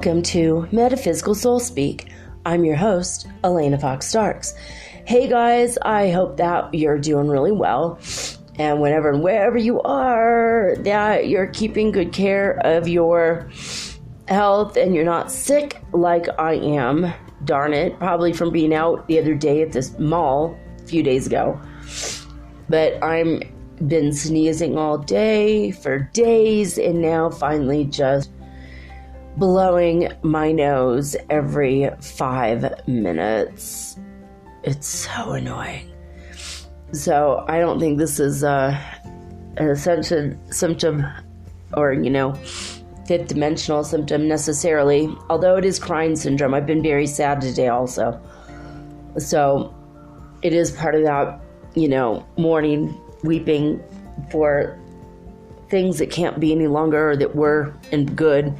Welcome to Metaphysical Soul Speak. I'm your host, Elena Fox Starks. Hey guys, I hope that you're doing really well, and whenever and wherever you are, that you're keeping good care of your health and you're not sick like I am. Darn it, probably from being out the other day at this mall a few days ago. But I'm been sneezing all day for days, and now finally just blowing my nose every 5 minutes. It's so annoying. So I don't think this is an essential symptom or, fifth dimensional symptom necessarily, although it is crying syndrome. I've been very sad today also. So it is part of that, mourning, weeping for things that can't be any longer or that were and good.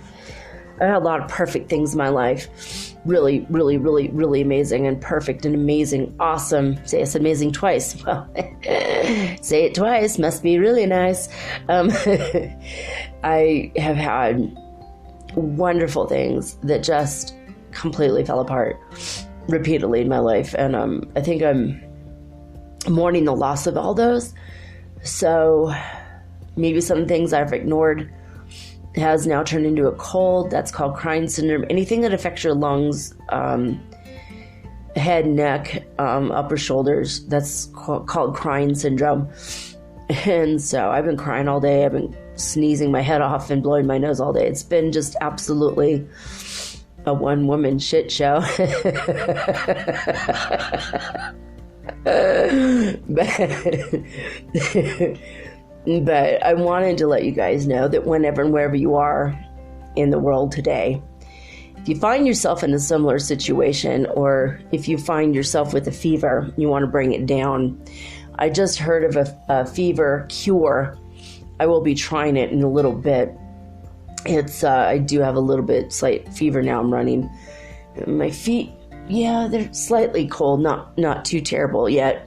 I had a lot of perfect things in my life. Really, really, really, really amazing and perfect and amazing, awesome. Say it's amazing twice. Well, say it twice, must be really nice. I have had wonderful things that just completely fell apart repeatedly in my life. And I think I'm mourning the loss of all those. So maybe some things I've ignored has now turned into a cold. That's called crying syndrome. Anything that affects your lungs, head, neck, upper shoulders, that's called crying syndrome. And so I've been crying all day. I've been sneezing my head off and blowing my nose all day. It's been just absolutely a one-woman shit show. But I wanted to let you guys know that whenever and wherever you are in the world today, if you find yourself in a similar situation, or if you find yourself with a fever, you want to bring it down. I just heard of a fever cure. I will be trying it in a little bit. It's I do have a little bit slight fever now. I'm running. My feet, yeah, they're slightly cold, not too terrible yet.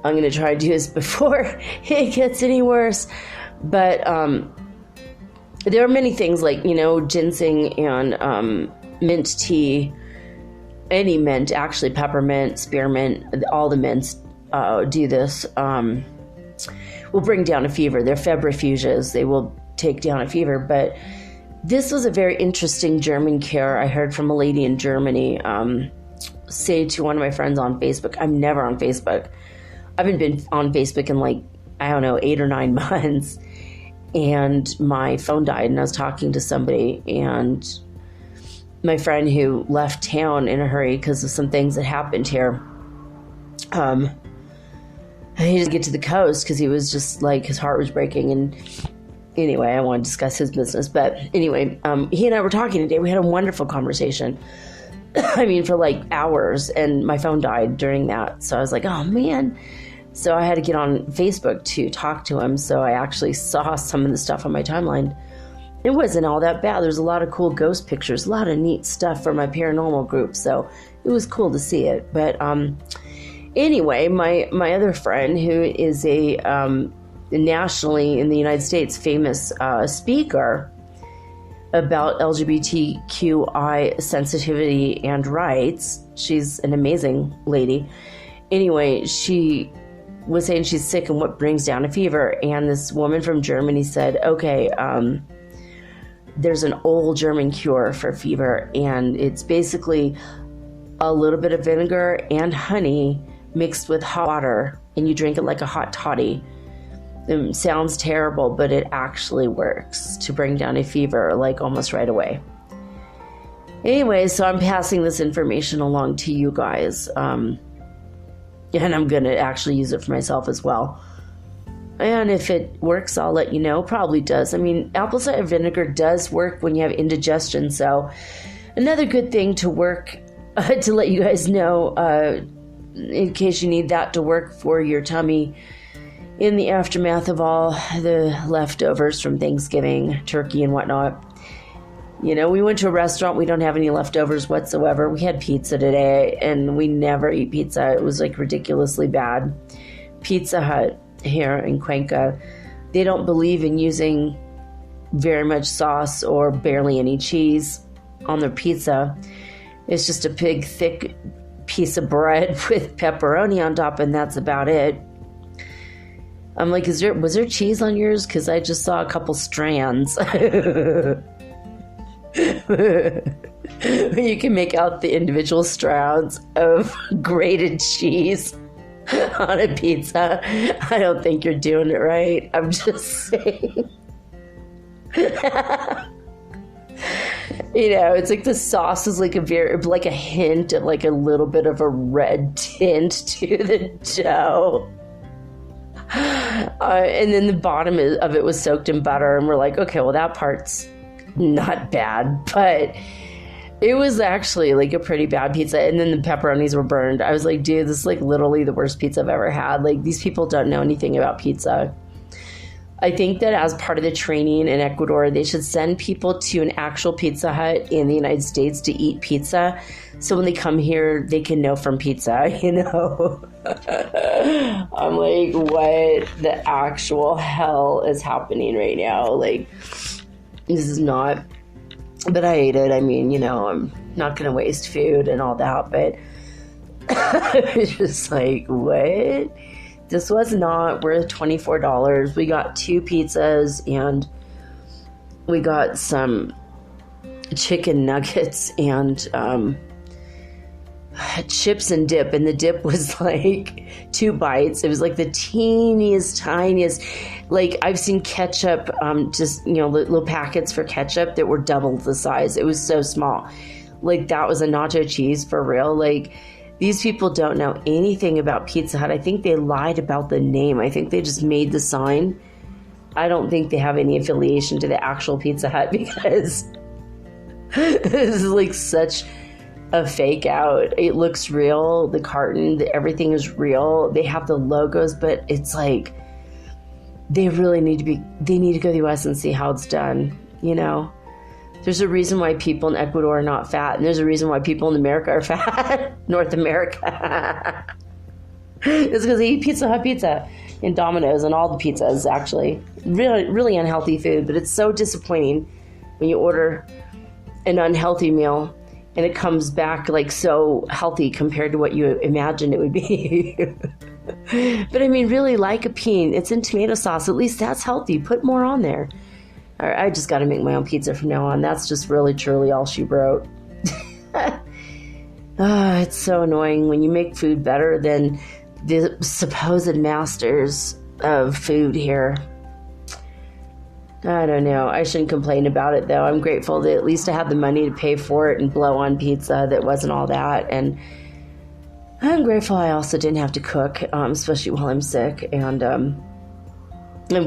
I'm going to try to do this before it gets any worse. But there are many things like, ginseng and mint tea, any mint, actually peppermint, spearmint, all the mints do this. Will bring down a fever. They're febrifuges. They will take down a fever. But this was a very interesting German cure I heard from a lady in Germany say to one of my friends on Facebook. I'm never on Facebook. I haven't been on Facebook in 8 or 9 months, and my phone died, and I was talking to somebody, and my friend who left town in a hurry because of some things that happened here, he didn't get to the coast because he was just his heart was breaking. And anyway, I want to discuss his business, but anyway, he and I were talking today. We had a wonderful conversation. I mean, for hours, and my phone died during that. So I was like, oh man. So I had to get on Facebook to talk to him. So I actually saw some of the stuff on my timeline. It wasn't all that bad. There's a lot of cool ghost pictures, a lot of neat stuff for my paranormal group. So it was cool to see it. But anyway, my other friend, who is a nationally in the United States famous speaker about LGBTQI sensitivity and rights, she's an amazing lady. Anyway, she was saying she's sick and what brings down a fever. And this woman from Germany said, okay, there's an old German cure for fever, and it's basically a little bit of vinegar and honey mixed with hot water, and you drink it like a hot toddy. It sounds terrible, but it actually works to bring down a fever almost right away. Anyway, so I'm passing this information along to you guys. And I'm going to actually use it for myself as well. And if it works, I'll let you know. Probably does. I mean, apple cider vinegar does work when you have indigestion. So another good thing to work, to let you guys know, in case you need that to work for your tummy in the aftermath of all the leftovers from Thanksgiving, turkey and whatnot. You know, we went to a restaurant. We don't have any leftovers whatsoever. We had pizza today, and we never eat pizza. It was like ridiculously bad. Pizza Hut here in Cuenca, they don't believe in using very much sauce or barely any cheese on their pizza. It's just a big, thick piece of bread with pepperoni on top, and that's about it. I'm like, was there cheese on yours? Because I just saw a couple strands. You can make out the individual strands of grated cheese on a pizza. I don't think you're doing it right. I'm just saying. You know, it's like the sauce is like like a hint of like a little bit of a red tint to the dough. And then the bottom of it was soaked in butter, and we're like, okay, well, that part's not bad, but it was actually like a pretty bad pizza. And then the pepperonis were burned. I was like, dude, this is like literally the worst pizza I've ever had. Like, these people don't know anything about pizza. I think that as part of the training in Ecuador, they should send people to an actual Pizza Hut in the United States to eat pizza. So when they come here, they can know from pizza, you know? I'm like, what the actual hell is happening right now? Like, this is not, but I ate it. I mean, you know, I'm not going to waste food and all that, but it's just like, what? This was not worth $24. We got 2 pizzas, and we got some chicken nuggets and chips and dip. And the dip was like 2 bites. It was like the teeniest, tiniest. Like, I've seen ketchup, just, you know, little packets for ketchup that were double the size. It was so small. Like, that was a nacho cheese for real. Like, these people don't know anything about Pizza Hut. I think they lied about the name. I think they just made the sign. I don't think they have any affiliation to the actual Pizza Hut, because this is like such a fake out. It looks real. The carton, everything is real. They have the logos, but it's like they really need to go to the US and see how it's done, you know? There's a reason why people in Ecuador are not fat, and there's a reason why people in America are fat. North America. It's because they eat Pizza Hut pizza and Domino's and all the pizzas, actually. Really, really unhealthy food, but it's so disappointing when you order an unhealthy meal and it comes back like so healthy compared to what you imagined it would be. But I mean, really, lycopene, it's in tomato sauce. At least that's healthy. Put more on there. I just got to make my own pizza from now on. That's just really, truly all she wrote. It's so annoying when you make food better than the supposed masters of food here. I don't know. I shouldn't complain about it, though. I'm grateful that at least I had the money to pay for it and blow on pizza that wasn't all that. And I'm grateful I also didn't have to cook, especially while I'm sick. And I'm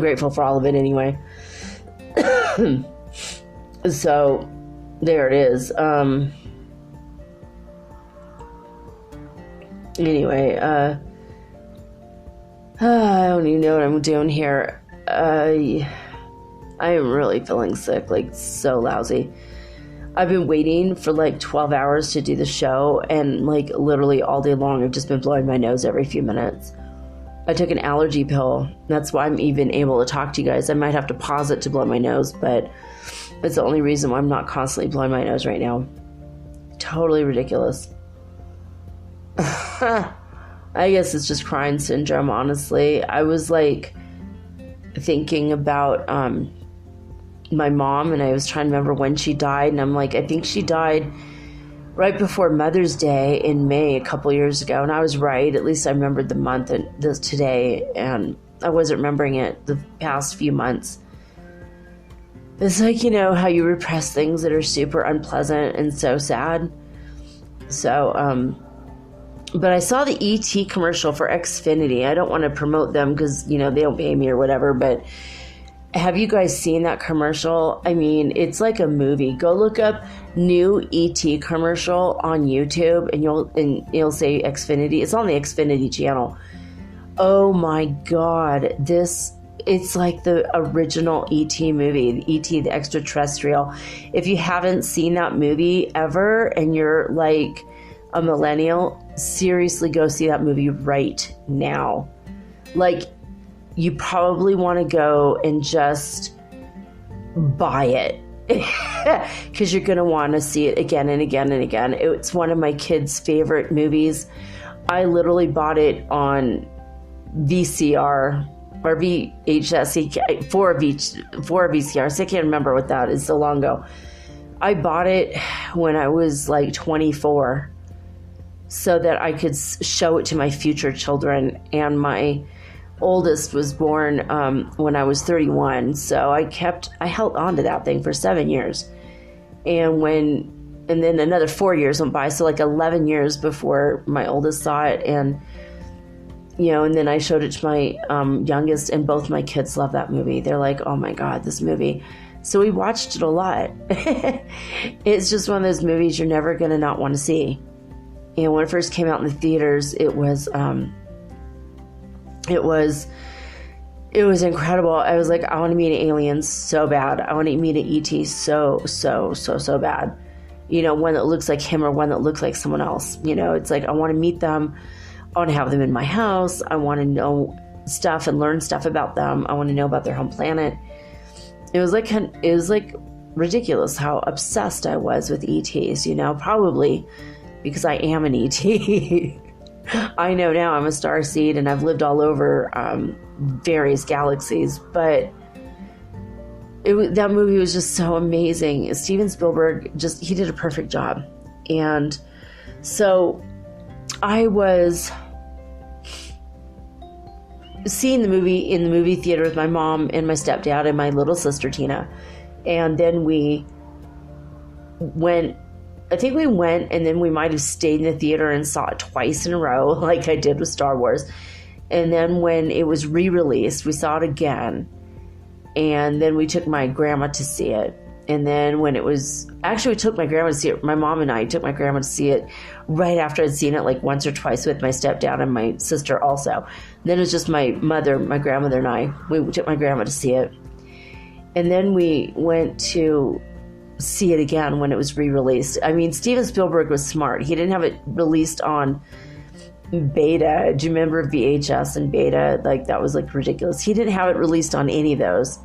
grateful for all of it anyway. So there it is. Anyway, I don't even know what I'm doing here. I am really feeling sick, like so lousy. I've been waiting for like 12 hours to do the show, and like literally all day long I've just been blowing my nose every few minutes. I took an allergy pill. That's why I'm even able to talk to you guys. I might have to pause it to blow my nose, but it's the only reason why I'm not constantly blowing my nose right now. Totally ridiculous. I guess it's just crying syndrome, honestly. I was like thinking about my mom, and I was trying to remember when she died, and I'm like, I think she died right before Mother's Day in May a couple years ago, and I was right. At least I remembered the month and this today, and I wasn't remembering it the past few months. It's like, you know, how you repress things that are super unpleasant and so sad. So, But I saw the ET commercial for Xfinity. I don't want to promote them because, they don't pay me or whatever, but have you guys seen that commercial? I mean, it's like a movie. Go look up new ET commercial on YouTube and you'll say Xfinity. It's on the Xfinity channel. Oh my God. It's like the original ET movie, ET the extraterrestrial. If you haven't seen that movie ever and you're like a millennial, seriously go see that movie right now. Like, you probably want to go and just buy it because you're going to want to see it again and again and again. It's one of my kids' favorite movies. I literally bought it on VCR or VHS, for VCRs. I can't remember what that is, so long ago. I bought it when I was like 24 so that I could show it to my future children, and my oldest was born when I was 31, so I held on to that thing for 7 years, and then another 4 years went by, so like 11 years before my oldest saw it, and and then I showed it to my youngest, and both my kids love that movie. They're like, oh my God, this movie. So we watched it a lot. It's just one of those movies you're never gonna not want to see. And when it first came out in the theaters, it was incredible. I was like, I want to meet aliens so bad. I want to meet an ET so bad. One that looks like him or one that looks like someone else. It's like, I want to meet them. I want to have them in my house. I want to know stuff and learn stuff about them. I want to know about their home planet. It was like ridiculous how obsessed I was with ETs, probably because I am an ET. I know now I'm a starseed and I've lived all over various galaxies, but that movie was just so amazing. Steven Spielberg, he did a perfect job. And so I was seeing the movie in the movie theater with my mom and my stepdad and my little sister Tina. And then we went and then we might have stayed in the theater and saw it twice in a row, like I did with Star Wars. And then when it was re-released, we saw it again. And then we took my grandma to see it. And then when it was, actually we took my grandma to see it. My mom and I took my grandma to see it right after I'd seen it like once or twice with my stepdad and my sister also. And then it was just my grandmother and I. We took my grandma to see it. And then we went to see it again when it was re-released. I mean, Steven Spielberg was smart. He didn't have it released on beta. Do you remember VHS and beta? Like, that was like ridiculous. He didn't have it released on any of those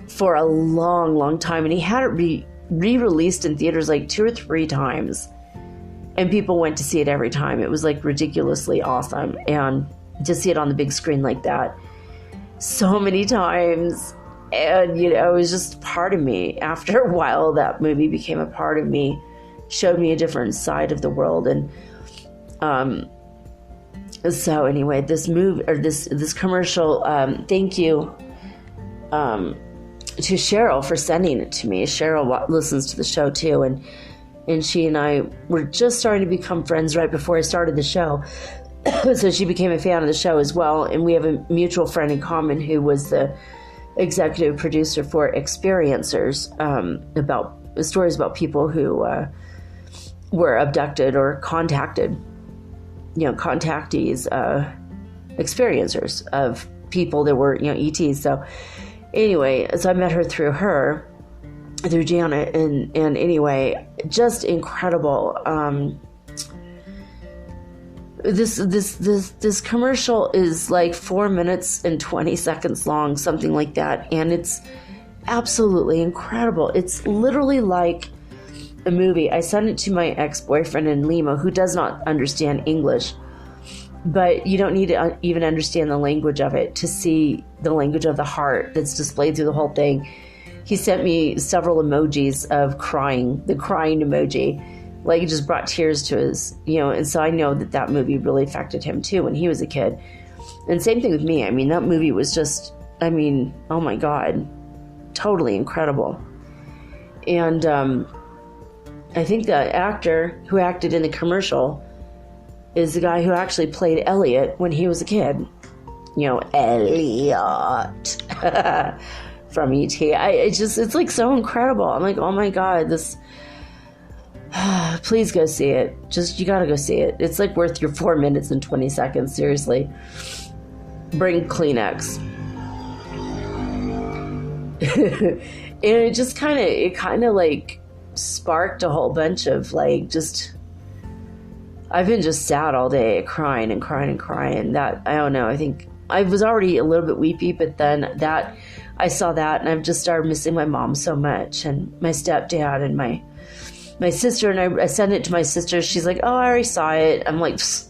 for a long time, and he had it re-released in theaters like 2 or 3 times, and people went to see it every time. It was like ridiculously awesome, and to see it on the big screen like that so many times, and it was just part of me. After a while, that movie became a part of me, showed me a different side of the world. And so anyway, this movie, or this commercial, thank you to Cheryl for sending it to me. Cheryl listens to the show too, and she and I were just starting to become friends right before I started the show. So she became a fan of the show as well, and we have a mutual friend in common who was the executive producer for Experiencers, about stories about people who were abducted or contacted, contactees, experiencers of people that were, ETs. So anyway, so I met her through Janet, and anyway, just incredible. This commercial is like 4 minutes and 20 seconds long, something like that, and it's absolutely incredible. It's literally like a movie. I sent it to my ex-boyfriend in Lima, who does not understand English, but you don't need to even understand the language of it to see the language of the heart that's displayed through the whole thing. He sent me several emojis of crying, the crying emoji. Like, it just brought tears to his, and so I know that movie really affected him too when he was a kid. And same thing with me. I mean, that movie was just, oh my God, totally incredible. And I think the actor who acted in the commercial is the guy who actually played Elliot when he was a kid. You know, Elliot from E.T. It's like so incredible. I'm like, oh my God, this, please go see it. You gotta go see it. It's like worth your 4 minutes and 20 seconds, seriously. Bring Kleenex. And it kind of like sparked a whole bunch of like, just, I've been just sad all day, crying and crying and crying. That, I don't know, I think I was already a little bit weepy, but then I saw that and I've just started missing my mom so much, and my stepdad and my sister, and I sent it to my sister. She's like, oh, I already saw it. I'm like, psst.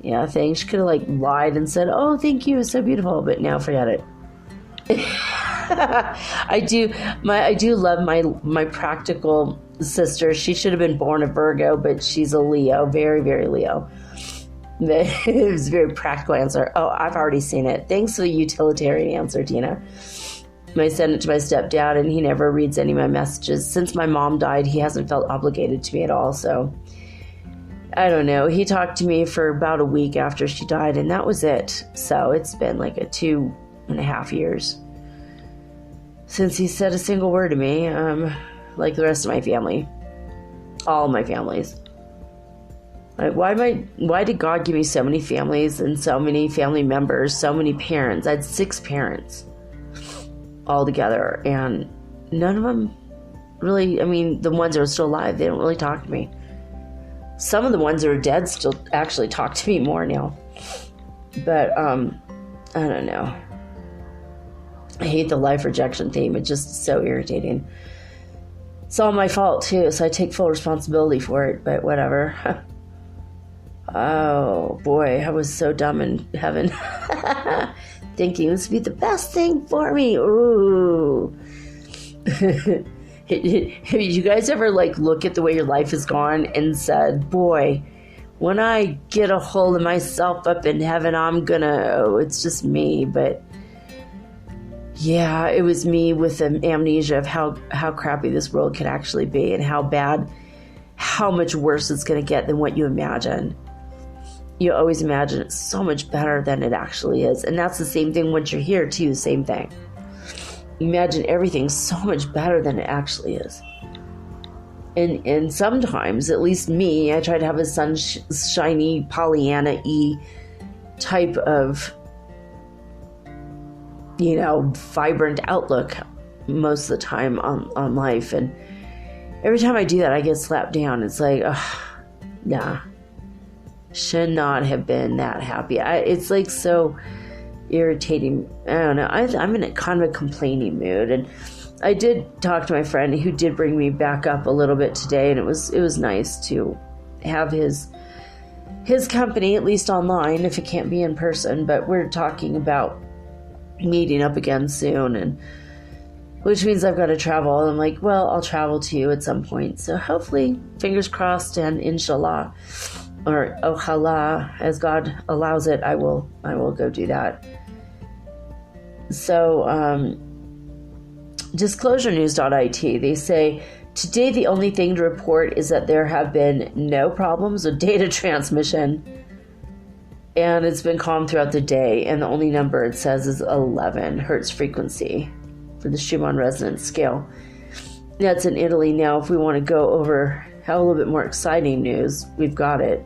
Yeah, thanks. She could have like lied and said, oh, thank you, it's so beautiful, but now forget it. I do love my practical sister. She should have been born a Virgo, but she's a Leo, very, very Leo. It was a very practical answer. Oh, I've already seen it. Thanks for the utilitarian answer, Tina. I sent it to my stepdad, and he never reads any of my messages. Since my mom died, he hasn't felt obligated to me at all, so I don't know. He talked to me for about a week after she died, and that was it. So it's been like 2.5 years since he said a single word to me, like the rest of my family. All of my families. Like, why did God give me so many families and so many family members, so many parents? I had 6 parents all together, and none of them really, I mean, the ones that are still alive, they don't really talk to me. Some of the ones that are dead still actually talk to me more now. But, I don't know. I hate the life rejection theme. It's just so irritating. It's all my fault, too, so I take full responsibility for it, but whatever. Oh, boy, I was so dumb in heaven. Thinking this would be the best thing for me. Ooh. Have you guys ever, like, look at the way your life has gone and said, boy, when I get a hold of myself up in heaven, I'm gonna, oh, it's just me, but yeah, it was me with the amnesia of how crappy this world could actually be, and how much worse it's going to get than what you imagine. You always imagine it's so much better than it actually is. And that's the same thing once you're here too, same thing. You imagine everything so much better than it actually is. And sometimes, at least me, I try to have a sunshiny, Pollyanna-y type of, you know, vibrant outlook most of the time on life. And every time I do that, I get slapped down. It's like, nah, should not have been that happy. It's like so irritating. I don't know. I'm in a kind of a complaining mood. And I did talk to my friend who did bring me back up a little bit today. And it was nice to have his company, at least online, if it can't be in person. But we're talking about meeting up again soon, and which means I've got to travel. I'm like, well, I'll travel to you at some point. So hopefully, fingers crossed, and inshallah, or ojalá, as God allows it, I will go do that. So, disclosurenews.it, they say, today the only thing to report is that there have been no problems with data transmission, and it's been calm throughout the day, and the only number it says is 11 Hertz Frequency for the Schumann Resonance scale. That's in Italy. Now, if we want to go over a little bit more exciting news, we've got it.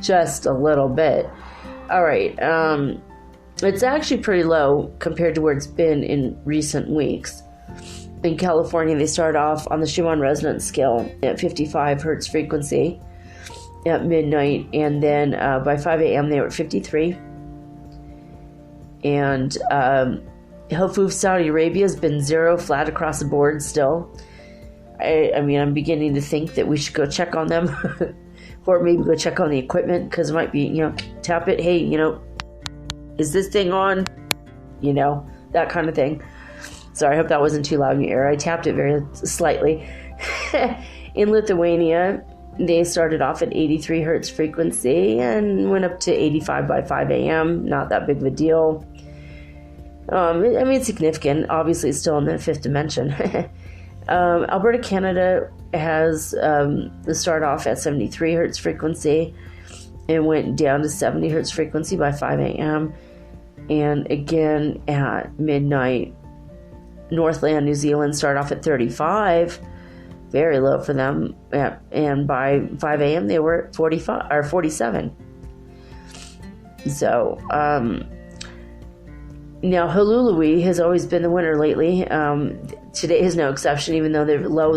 Just a little bit. All right. It's actually pretty low compared to where it's been in recent weeks. In California, they start off on the Schumann Resonance scale at 55 Hertz Frequency at midnight, and then by 5 a.m. they were at 53. And Hilfuf, Saudi Arabia has been 0, flat across the board still. I mean, I'm beginning to think that we should go check on them, or maybe go check on the equipment, because it might be, tap it, hey, is this thing on? That kind of thing. Sorry, I hope that wasn't too loud in your ear. I tapped it very slightly. In Lithuania, they started off at 83 Hertz frequency and went up to 85 by 5 a.m. Not that big of a deal. It's significant. Obviously, it's still in the 5th dimension. Alberta, Canada, has started off at 73 Hertz frequency and went down to 70 Hertz frequency by 5 a.m. And again at midnight, Northland, New Zealand started off at 35, very low for them. And by 5 a.m. they were at 45 or 47. So, now Hulului has always been the winner lately. Today is no exception, even though they're low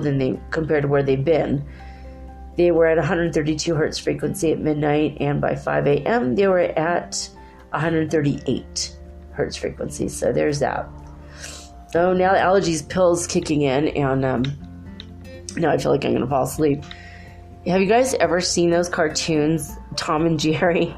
compared to where they've been. They were at 132 Hertz frequency at midnight, and by 5 a.m. they were at 138 Hertz frequency. So there's that. Oh, now the allergies pills kicking in, and now I feel like I'm going to fall asleep. Have you guys ever seen those cartoons, Tom and Jerry?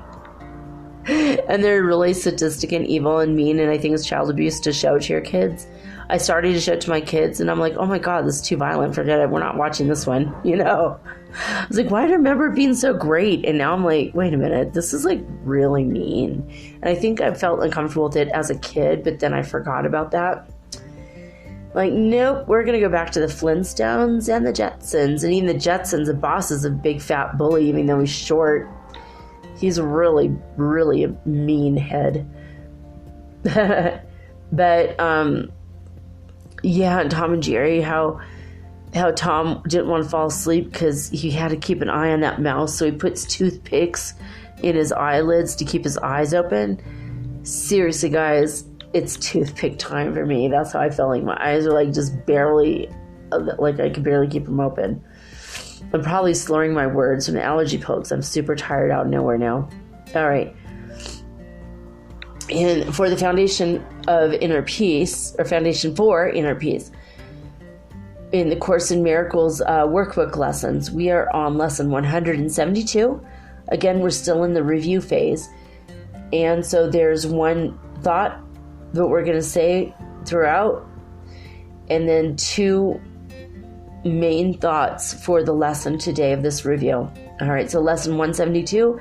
And they're really sadistic and evil and mean, and I think it's child abuse to show it to your kids. I started to show it to my kids, and I'm like, oh my god, this is too violent, forget it, we're not watching this one, you know? I was like, why do I remember it being so great? And now I'm like, wait a minute, this is like really mean. And I think I felt uncomfortable with it as a kid, but then I forgot about that. Like, nope, we're going to go back to the Flintstones and the Jetsons. And even the Jetsons, the boss is a big fat bully, even though he's short. He's really, really a mean head. But, yeah, and Tom and Jerry, how Tom didn't want to fall asleep because he had to keep an eye on that mouse. So he puts toothpicks in his eyelids to keep his eyes open. Seriously, guys, it's toothpick time for me. That's how I feel. Like my eyes are like just barely, like I could barely keep them open. I'm probably slurring my words from the allergy pill because I'm super tired out of nowhere now. All right. And for the Foundation of Inner Peace, or Foundation for Inner Peace, in the Course in Miracles workbook lessons, we are on lesson 172. Again, we're still in the review phase. And so there's one thought that we're going to say throughout, and then two main thoughts for the lesson today of this review. All right, so lesson 172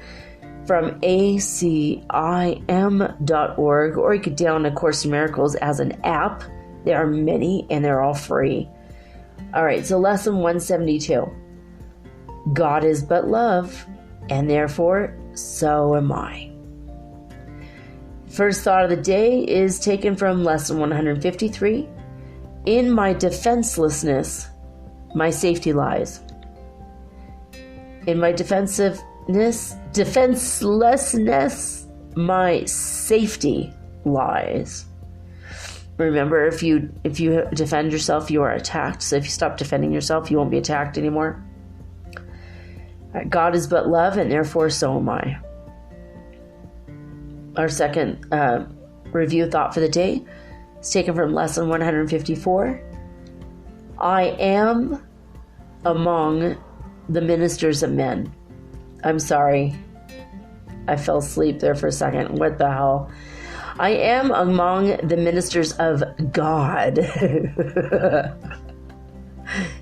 from acim.org, or you could download A Course in Miracles as an app. There are many, and they're all free. All right, so lesson 172. God is but love, and therefore so am I. First thought of the day is taken from lesson 153. In my defenselessness, my safety lies. In my defenselessness, my safety lies. Remember, if you defend yourself, you are attacked. So if you stop defending yourself, you won't be attacked anymore. God is but love, and therefore so am I. Our second review thought for the day is taken from lesson 154. I am among the ministers of men. I'm sorry. I fell asleep there for a second. What the hell? I am among the ministers of God.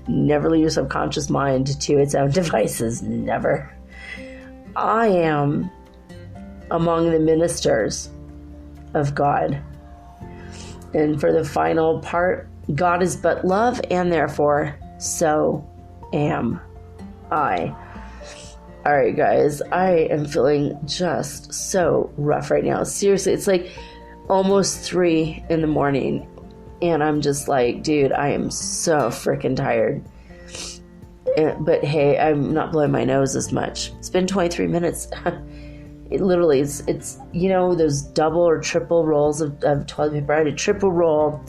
Never leave your subconscious mind to its own devices. Never. I am among the ministers of God. And for the final part, God is but love, and therefore so am I. All right, guys, I am feeling just so rough right now. Seriously, it's like almost 3 a.m, and I'm just like, dude, I am so freaking tired. But hey, I'm not blowing my nose as much. It's been 23 minutes. It literally, it's you know, those double or triple rolls of toilet paper. I had a triple roll,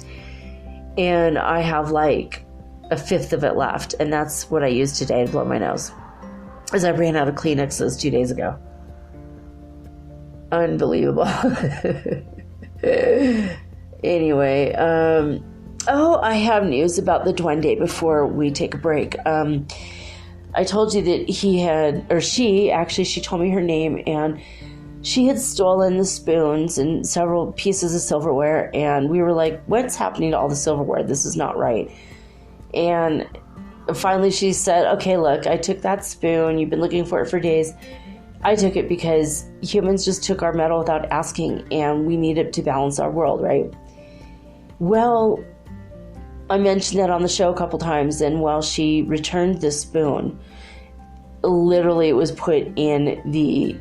and I have like a fifth of it left, and that's what I used today to blow my nose, as I ran out of Kleenexes 2 days ago. Unbelievable. Anyway, I have news about the Duende before we take a break. I told you that she told me her name, and she had stolen the spoons and several pieces of silverware, and we were like, what's happening to all the silverware? This is not right. And finally she said, okay, look, I took that spoon. You've been looking for it for days. I took it because humans just took our metal without asking, and we need it to balance our world, right? Well, I mentioned that on the show a couple times, and while she returned the spoon, literally it was put in the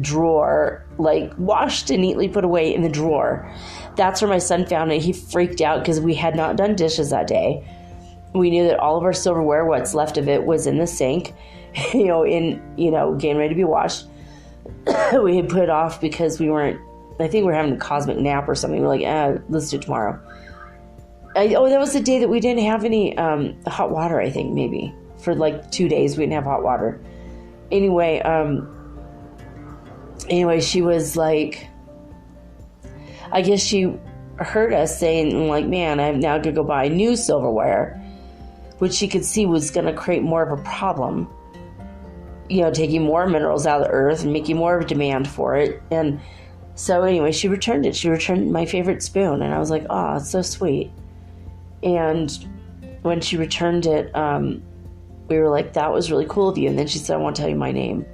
drawer, like washed and neatly put away in the drawer. That's where my son found it. He freaked out because we had not done dishes that day. We knew that all of our silverware, what's left of it, was in the sink, getting ready to be washed. We had put it off because I think we were having a cosmic nap or something. We're like, let's do it tomorrow. That was the day that we didn't have any hot water, I think, maybe. For like 2 days, we didn't have hot water. Anyway, she was like, I guess she heard us saying, like, man, I'm now going to go buy new silverware, which she could see was going to create more of a problem. Taking more minerals out of the earth and making more of a demand for it. And so anyway, she returned it. She returned my favorite spoon. And I was like, oh, it's so sweet. And when she returned it, we were like, that was really cool of you. And then she said, I want to tell you my name.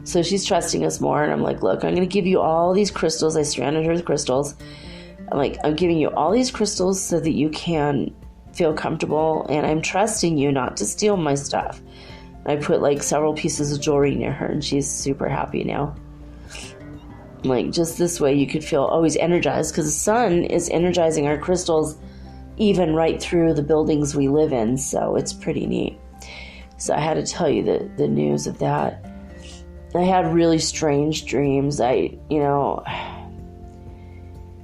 So she's trusting us more. And I'm like, look, I'm going to give you all these crystals. I surrounded her with crystals. I'm like, I'm giving you all these crystals so that you can feel comfortable. And I'm trusting you not to steal my stuff. I put like several pieces of jewelry near her, and she's super happy now. Like, just this way you could feel always energized, because the sun is energizing our crystals even right through the buildings we live in. So it's pretty neat. So I had to tell you the news of that. I had really strange dreams. I don't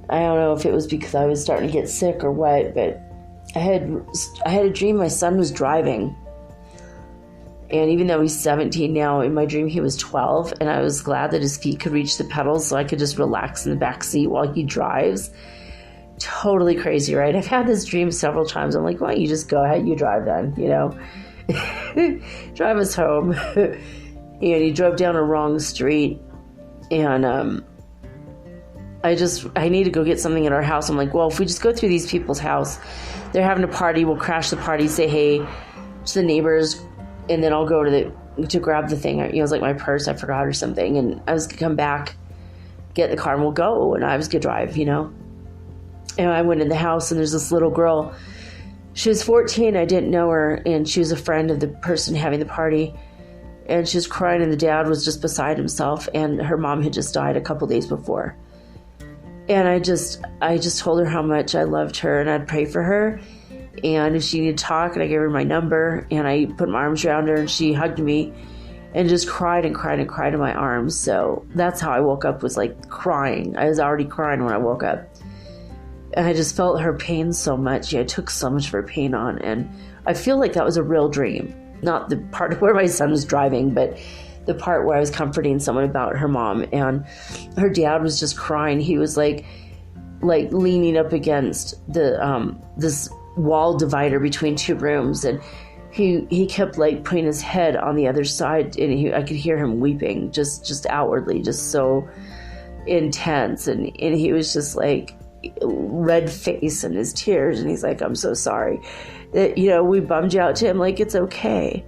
know if it was because I was starting to get sick or what, but I had a dream my son was driving. And even though he's 17 now, in my dream he was 12, and I was glad that his feet could reach the pedals so I could just relax in the back seat while he drives. Totally crazy, right? I've had this dream several times. I'm like, why don't you just go ahead, you drive then, drive us home. And he drove down a wrong street, and I need to go get something at our house. I'm like, well, if we just go through these people's house, they're having a party, we'll crash the party, say hey to the neighbors, and then I'll go to grab the thing. It was like my purse, I forgot or something. And I was going to come back, get the car, and we'll go. And I was going to drive, And I went in the house, and there's this little girl. She was 14. I didn't know her. And she was a friend of the person having the party. And she was crying, and the dad was just beside himself. And her mom had just died a couple days before. And I just told her how much I loved her, and I'd pray for her. And if she needed to talk, and I gave her my number, and I put my arms around her, and she hugged me and just cried and cried and cried in my arms. So that's how I woke up, was like crying. I was already crying when I woke up. And I just felt her pain so much. I took so much of her pain on. And I feel like that was a real dream. Not the part where my son was driving, but the part where I was comforting someone about her mom. And her dad was just crying. He was like leaning up against the this wall divider between two rooms, and he kept like putting his head on the other side, and I could hear him weeping just outwardly, just so intense, and he was just like red face and his tears, and he's like, I'm so sorry that we bummed you out to him. Like, it's okay,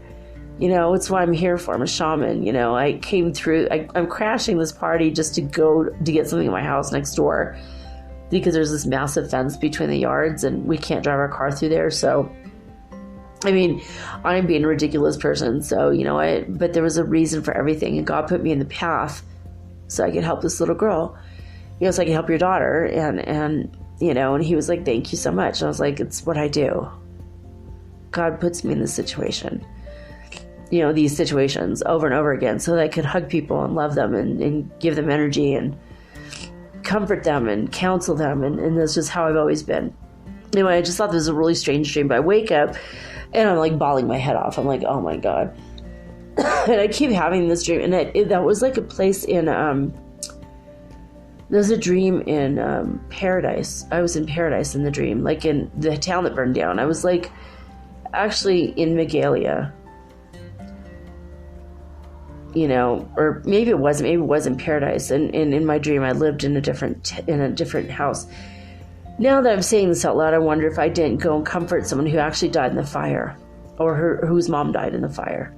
it's what I'm here for. I'm a shaman. I came through, I'm crashing this party just to go to get something at my house next door, because there's this massive fence between the yards, and we can't drive our car through there. So, I mean, I'm being a ridiculous person. So, but there was a reason for everything, and God put me in the path so I could help this little girl, so I could help your daughter. And he was like, thank you so much. And I was like, it's what I do. God puts me in this situation, these situations over and over again, so that I could hug people and love them and give them energy and comfort them and counsel them, and that's just how I've always been. Anyway, I just thought this was a really strange dream, but I wake up and I'm like bawling my head off. I'm like, oh my God. And I keep having this dream, and that was like a place in there's a dream in paradise. I was in paradise in the dream, like in the town that burned down. I was like actually in Megalia, or maybe it wasn't. Maybe it was in paradise. And in my dream, I lived in a different house. Now that I'm saying this out loud, I wonder if I didn't go and comfort someone who actually died in the fire, or whose mom died in the fire.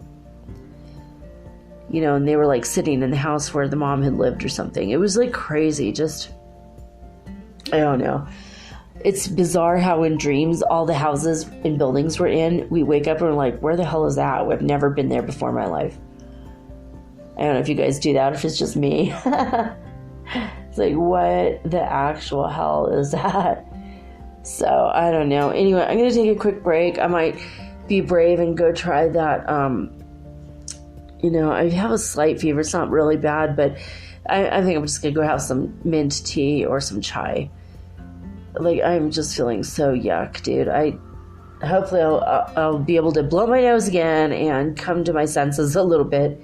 And they were like sitting in the house where the mom had lived or something. It was like crazy. Just, I don't know. It's bizarre how in dreams, all the houses and buildings we're in, we wake up and we're like, where the hell is that? I've never been there before in my life. I don't know if you guys do that, if it's just me. It's like, what the actual hell is that? So, I don't know. Anyway, I'm going to take a quick break. I might be brave and go try that. I have a slight fever. It's not really bad, but I think I'm just going to go have some mint tea or some chai. Like, I'm just feeling so yuck, dude. Hopefully I'll be able to blow my nose again and come to my senses a little bit.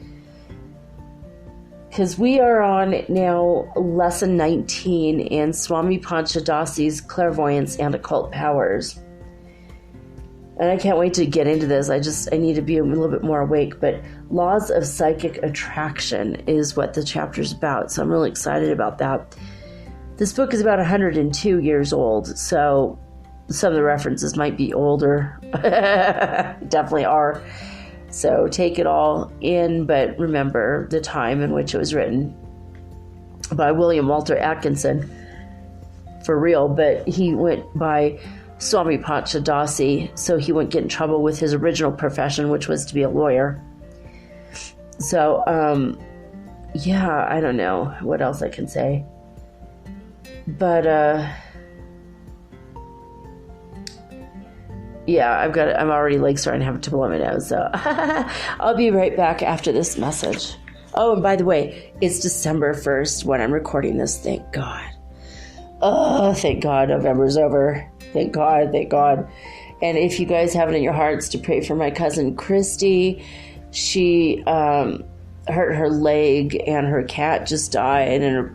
Because we are on now lesson 19 in Swami Panchadasi's Clairvoyance and Occult Powers. And I can't wait to get into this. I need to be a little bit more awake. But laws of psychic attraction is what the chapter's about. So I'm really excited about that. This book is about 102 years old. So some of the references might be older. Definitely are. So take it all in, but remember the time in which it was written by William Walter Atkinson, for real, but he went by Swami Panchadasi, so he wouldn't get in trouble with his original profession, which was to be a lawyer. So, I don't know what else I can say. But, I'm already starting to have to blow my nose, so I'll be right back after this message. Oh, and by the way, it's December 1st when I'm recording this, thank God. Oh, thank God, November's over. Thank God. And if you guys have it in your hearts to pray for my cousin Christy, she hurt her leg and her cat just died, and her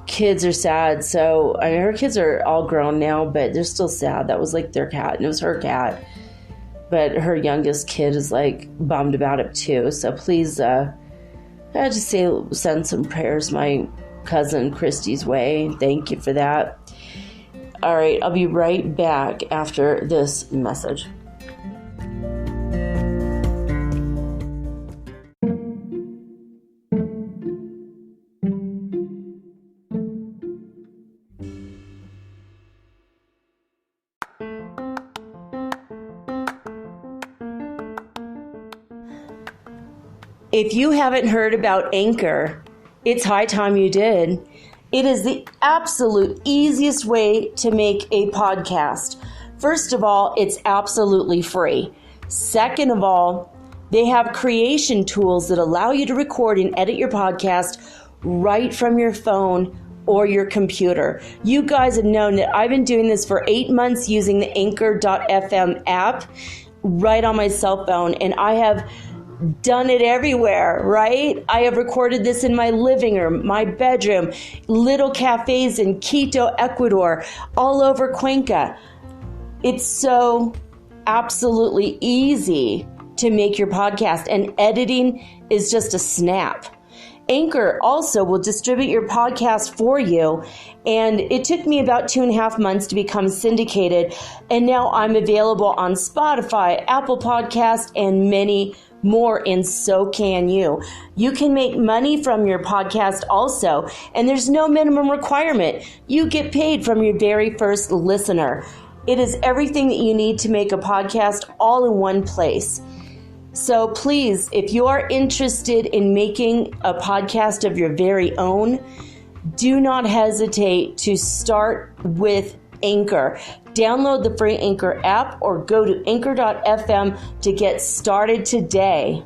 kids are sad. So her kids are all grown now, but they're still sad. That was their cat, and it was her cat, but her youngest kid is bummed about it too. So please I just send some prayers my cousin Christy's way. Thank you for that. All right, I'll be right back after this message. If you haven't heard about Anchor, it's high time you did. It is the absolute easiest way to make a podcast. First of all, it's absolutely free. Second of all, they have creation tools that allow you to record and edit your podcast right from your phone or your computer. You guys have known that I've been doing this for 8 months using the Anchor.fm app right on my cell phone, and I have done it everywhere, right? I have recorded this in my living room, my bedroom, little cafes in Quito, Ecuador, all over Cuenca. It's so absolutely easy to make your podcast, and editing is just a snap. Anchor also will distribute your podcast for you, and it took me about 2.5 months to become syndicated, and now I'm available on Spotify, Apple Podcast, and many more, and so can you. You can make money from your podcast also, and there's no minimum requirement. You get paid from your very first listener. It is everything that you need to make a podcast all in one place. So please, if you are interested in making a podcast of your very own, do not hesitate to start with Anchor. Download the free Anchor app or go to anchor.fm to get started today.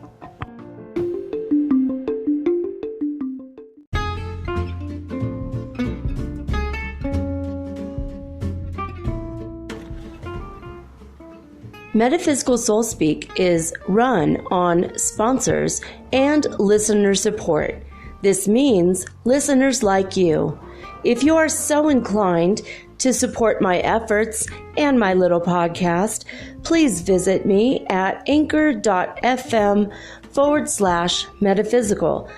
Metaphysical Soul Speak is run on sponsors and listener support. This means listeners like you. If you are so inclined to support my efforts and my little podcast, please visit me at anchor.fm/metaphysical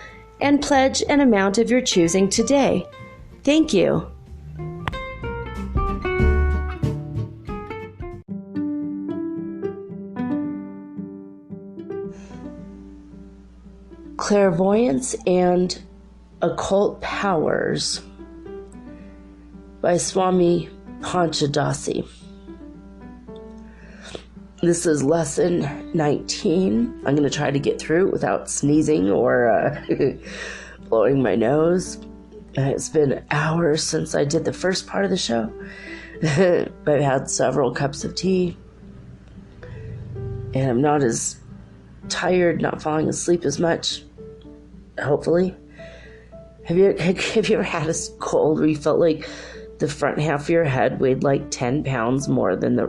and pledge an amount of your choosing today. Thank you. Clairvoyance and Occult Powers by Swami Panchadasi. This is lesson 19. I'm going to try to get through it without sneezing or blowing my nose. It's been hours since I did the first part of the show. I've had several cups of tea. And I'm not as tired, not falling asleep as much. Hopefully. Have you ever had a cold where you felt like the front half of your head weighed like 10 pounds more than the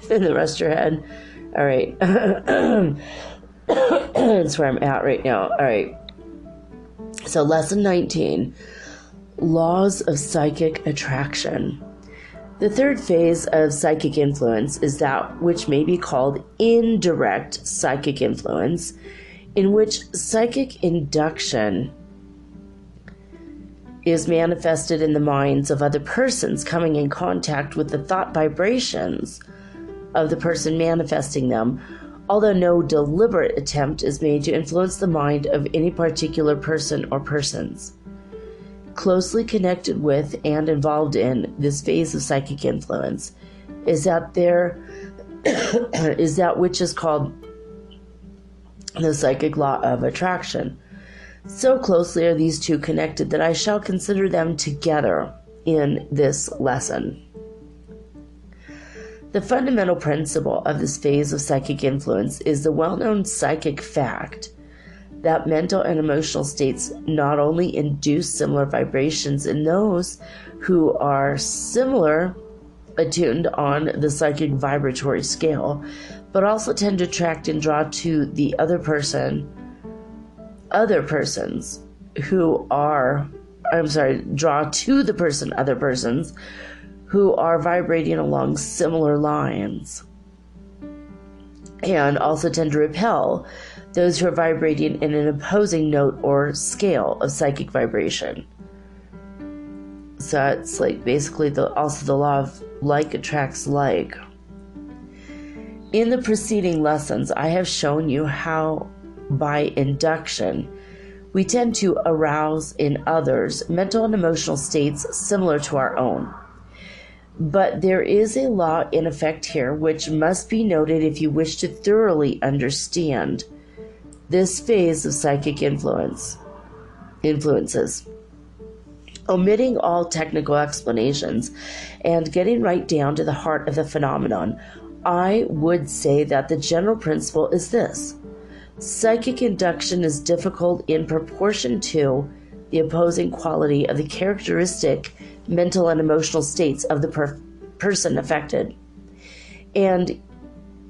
than the rest of your head? All right. That's where I'm at right now. All right. So lesson 19, laws of psychic attraction. The third phase of psychic influence is that which may be called indirect psychic influence, in which psychic induction is manifested in the minds of other persons coming in contact with the thought vibrations of the person manifesting them, although no deliberate attempt is made to influence the mind of any particular person or persons. Closely connected with and involved in this phase of psychic influence is that is that which is called the psychic law of attraction. So closely are these two connected that I shall consider them together in this lesson. The fundamental principle of this phase of psychic influence is the well-known psychic fact that mental and emotional states not only induce similar vibrations in those who are similar attuned on the psychic vibratory scale, but also tend to attract and draw to the other persons who are vibrating along similar lines, and also tend to repel those who are vibrating in an opposing note or scale of psychic vibration. So it's like basically also the law of like attracts like. In the preceding lessons, I have shown you how by induction we tend to arouse in others mental and emotional states similar to our own. But there is a law in effect here which must be noted if you wish to thoroughly understand this phase of psychic influences. Omitting all technical explanations and getting right down to the heart of the phenomenon, I would say that the general principle is this. Psychic induction is difficult in proportion to the opposing quality of the characteristic mental and emotional states of the person affected, and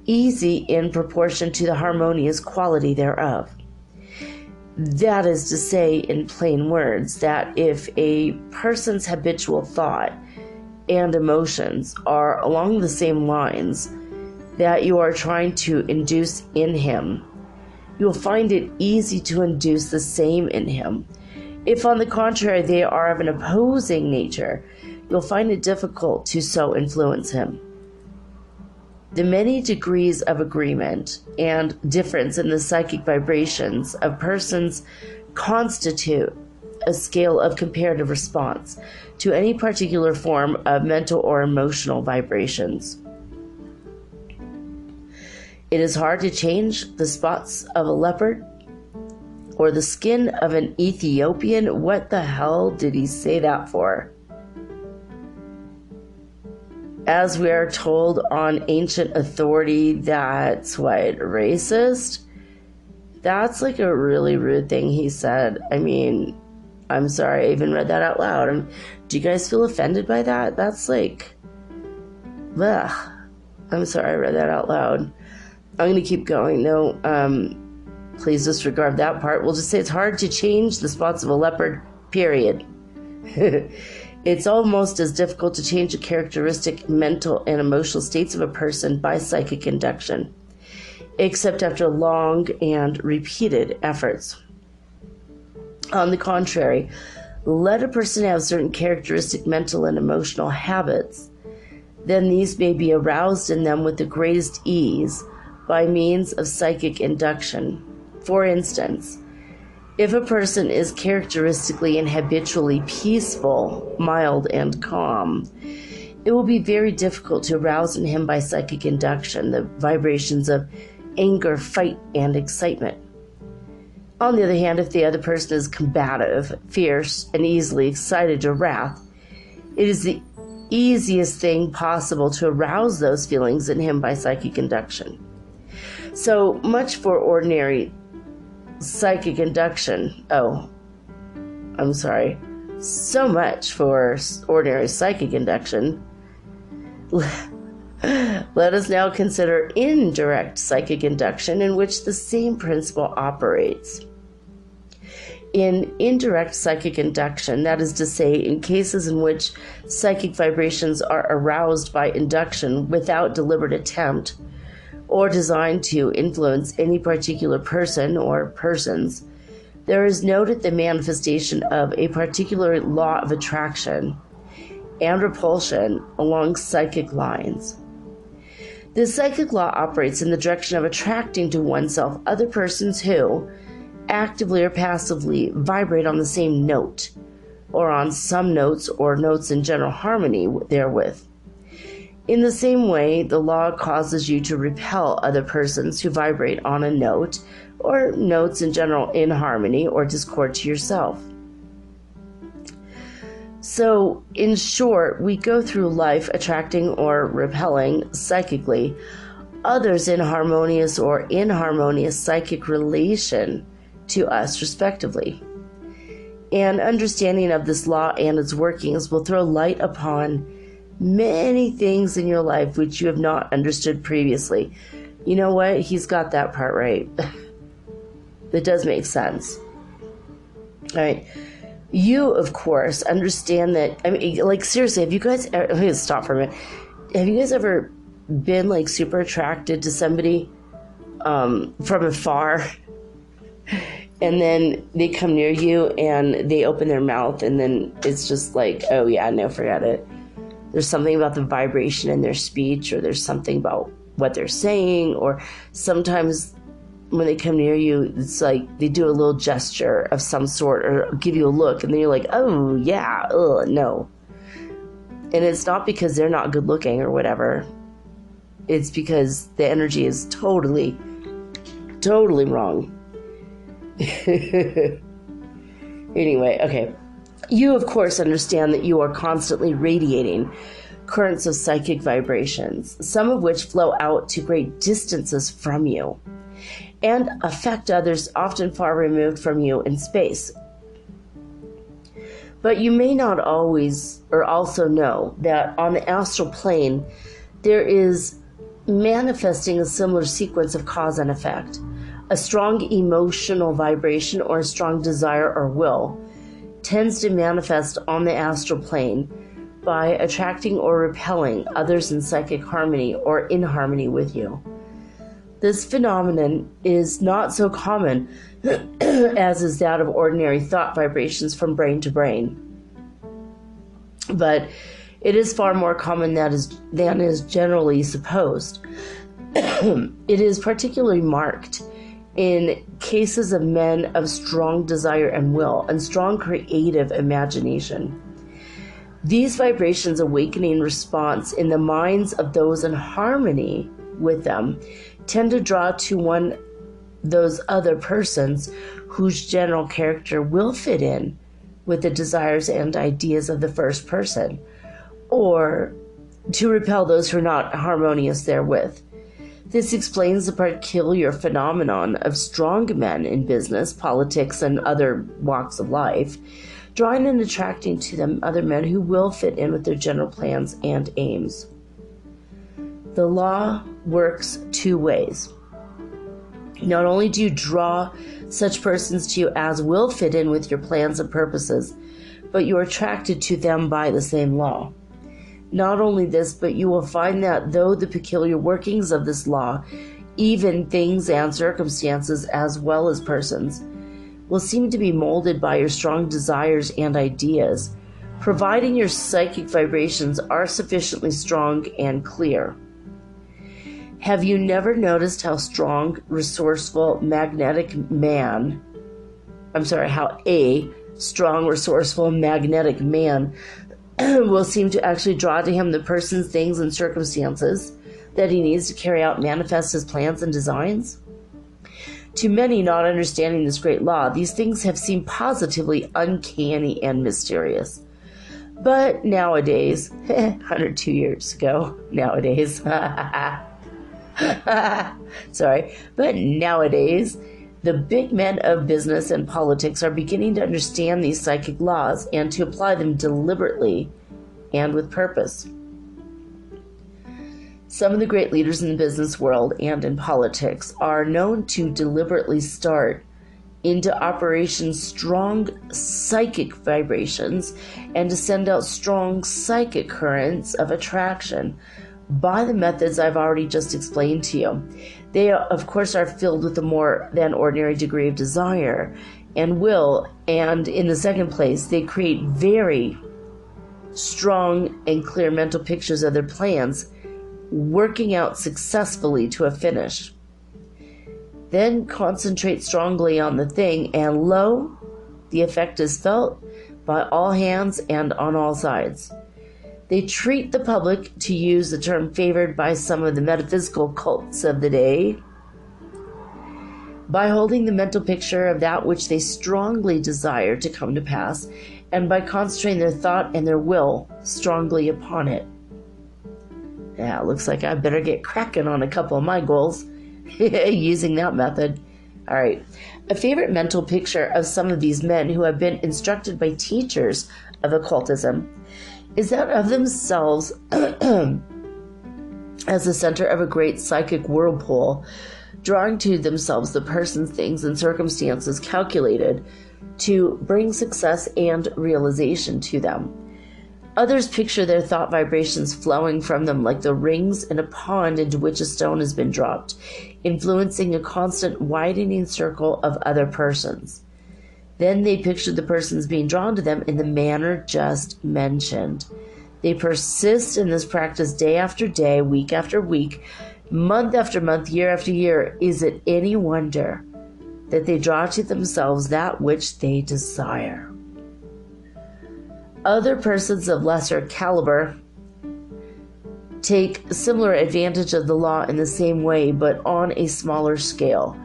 easy in proportion to the harmonious quality thereof. That is to say, in plain words, that if a person's habitual thought and emotions are along the same lines that you are trying to induce in him, you'll find it easy to induce the same in him. If, on the contrary, they are of an opposing nature, you'll find it difficult to so influence him. The many degrees of agreement and difference in the psychic vibrations of persons constitute a scale of comparative response to any particular form of mental or emotional vibrations. It is hard to change the spots of a leopard or the skin of an Ethiopian. What the hell did he say that for? As we are told on ancient authority, that's what, racist? That's like a really rude thing he said. I mean, I'm sorry, I even read that out loud. Do you guys feel offended by that? That's like, ugh. I'm sorry I read that out loud. I'm going to keep going. No, please disregard that part. We'll just say it's hard to change the spots of a leopard, period. It's almost as difficult to change the characteristic mental and emotional states of a person by psychic induction, except after long and repeated efforts. On the contrary, let a person have certain characteristic mental and emotional habits, then these may be aroused in them with the greatest ease by means of psychic induction. For instance, If a person is characteristically and habitually peaceful, mild, and calm, it will be very difficult to arouse in him by psychic induction the vibrations of anger, fight, and excitement. On the other hand, if the other person is combative, fierce, and easily excited to wrath, it is the easiest thing possible to arouse those feelings in him by psychic induction. So much for ordinary psychic induction. So much for ordinary psychic induction. Let us now consider indirect psychic induction, in which the same principle operates. In indirect psychic induction, that is to say, in cases in which psychic vibrations are aroused by induction without deliberate attempt or designed to influence any particular person or persons, there is noted the manifestation of a particular law of attraction and repulsion along psychic lines. This psychic law operates in the direction of attracting to oneself other persons who, actively or passively, vibrate on the same note, or on some notes or notes in general harmony therewith. In the same way, the law causes you to repel other persons who vibrate on a note or notes in general in harmony or discord to yourself. So, in short, we go through life attracting or repelling psychically others in harmonious or inharmonious psychic relation to us, respectively. And understanding of this law and its workings will throw light upon many things in your life which you have not understood previously. You know what? He's got that part right. That does make sense. All right. You, of course, understand that, I mean, like, seriously, have you guys, let me stop for a minute. Have you guys ever been, like, super attracted to somebody from afar? And then they come near you and they open their mouth and then it's just like, oh yeah, no, forget it. There's something about the vibration in their speech, or there's something about what they're saying, or sometimes when they come near you, it's like they do a little gesture of some sort or give you a look and then you're like, oh yeah, no. And it's not because they're not good looking or whatever. It's because the energy is totally wrong. Anyway, okay. You, of course, understand that you are constantly radiating currents of psychic vibrations, some of which flow out to great distances from you and affect others often far removed from you in space. But you may not always or also know that on the astral plane there is manifesting a similar sequence of cause and effect. A strong emotional vibration or a strong desire or will tends to manifest on the astral plane by attracting or repelling others in psychic harmony or in harmony with you. This phenomenon is not so common as is that of ordinary thought vibrations from brain to brain, but it is far more common than is generally supposed. It is particularly marked in cases of men of strong desire and will and strong creative imagination. These vibrations awakening response in the minds of those in harmony with them tend to draw to those other persons whose general character will fit in with the desires and ideas of the first person, or to repel those who are not harmonious therewith. This explains the peculiar phenomenon of strong men in business, politics, and other walks of life, drawing and attracting to them other men who will fit in with their general plans and aims. The law works two ways. Not only do you draw such persons to you as will fit in with your plans and purposes, but you are attracted to them by the same law. Not only this, but you will find that though the peculiar workings of this law, even things and circumstances as well as persons, will seem to be molded by your strong desires and ideas, providing your psychic vibrations are sufficiently strong and clear. Have you never noticed how strong, resourceful, magnetic man how a strong, resourceful, magnetic man will seem to actually draw to him the persons, things, and circumstances that he needs to carry out, manifest his plans and designs. To many not understanding this great law, these things have seemed positively uncanny and mysterious. But nowadays, 102 years ago, nowadays, sorry, but nowadays, the big men of business and politics are beginning to understand these psychic laws and to apply them deliberately and with purpose. Some of the great leaders in the business world and in politics are known to deliberately start into operation strong psychic vibrations and to send out strong psychic currents of attraction by the methods I've already just explained to you. They, of course, are filled with a more than ordinary degree of desire and will, and in the second place, they create very strong and clear mental pictures of their plans, working out successfully to a finish. Then concentrate strongly on the thing, and lo, the effect is felt by all hands and on all sides. They treat the public, to use the term favored by some of the metaphysical cults of the day, by holding the mental picture of that which they strongly desire to come to pass, and by concentrating their thought and their will strongly upon it. Yeah, looks like I better get cracking on a couple of my goals using that method. All right. A favorite mental picture of some of these men who have been instructed by teachers of occultism is that of themselves as the center of a great psychic whirlpool, drawing to themselves the persons, things, and circumstances calculated to bring success and realization to them. Others picture their thought vibrations flowing from them like the rings in a pond into which a stone has been dropped, influencing a constant widening circle of other persons. Then they picture the persons being drawn to them in the manner just mentioned. They persist in this practice day after day, week after week, month after month, year after year. Is it any wonder that they draw to themselves that which they desire? Other persons of lesser caliber take similar advantage of the law in the same way, but on a smaller scale.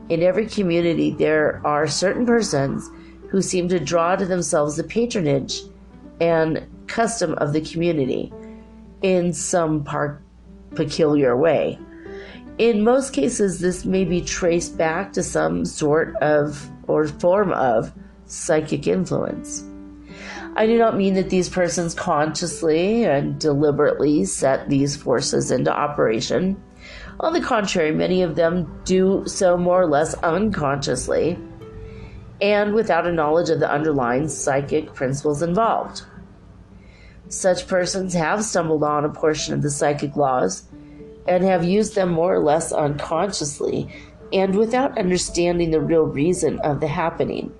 In every community, there are certain persons who seem to draw to themselves the patronage and custom of the community in some peculiar way. In most cases, this may be traced back to some sort of or form of psychic influence. I do not mean that these persons consciously and deliberately set these forces into operation. On the contrary, many of them do so more or less unconsciously and without a knowledge of the underlying psychic principles involved. Such persons have stumbled on a portion of the psychic laws and have used them more or less unconsciously and without understanding the real reason of the happening.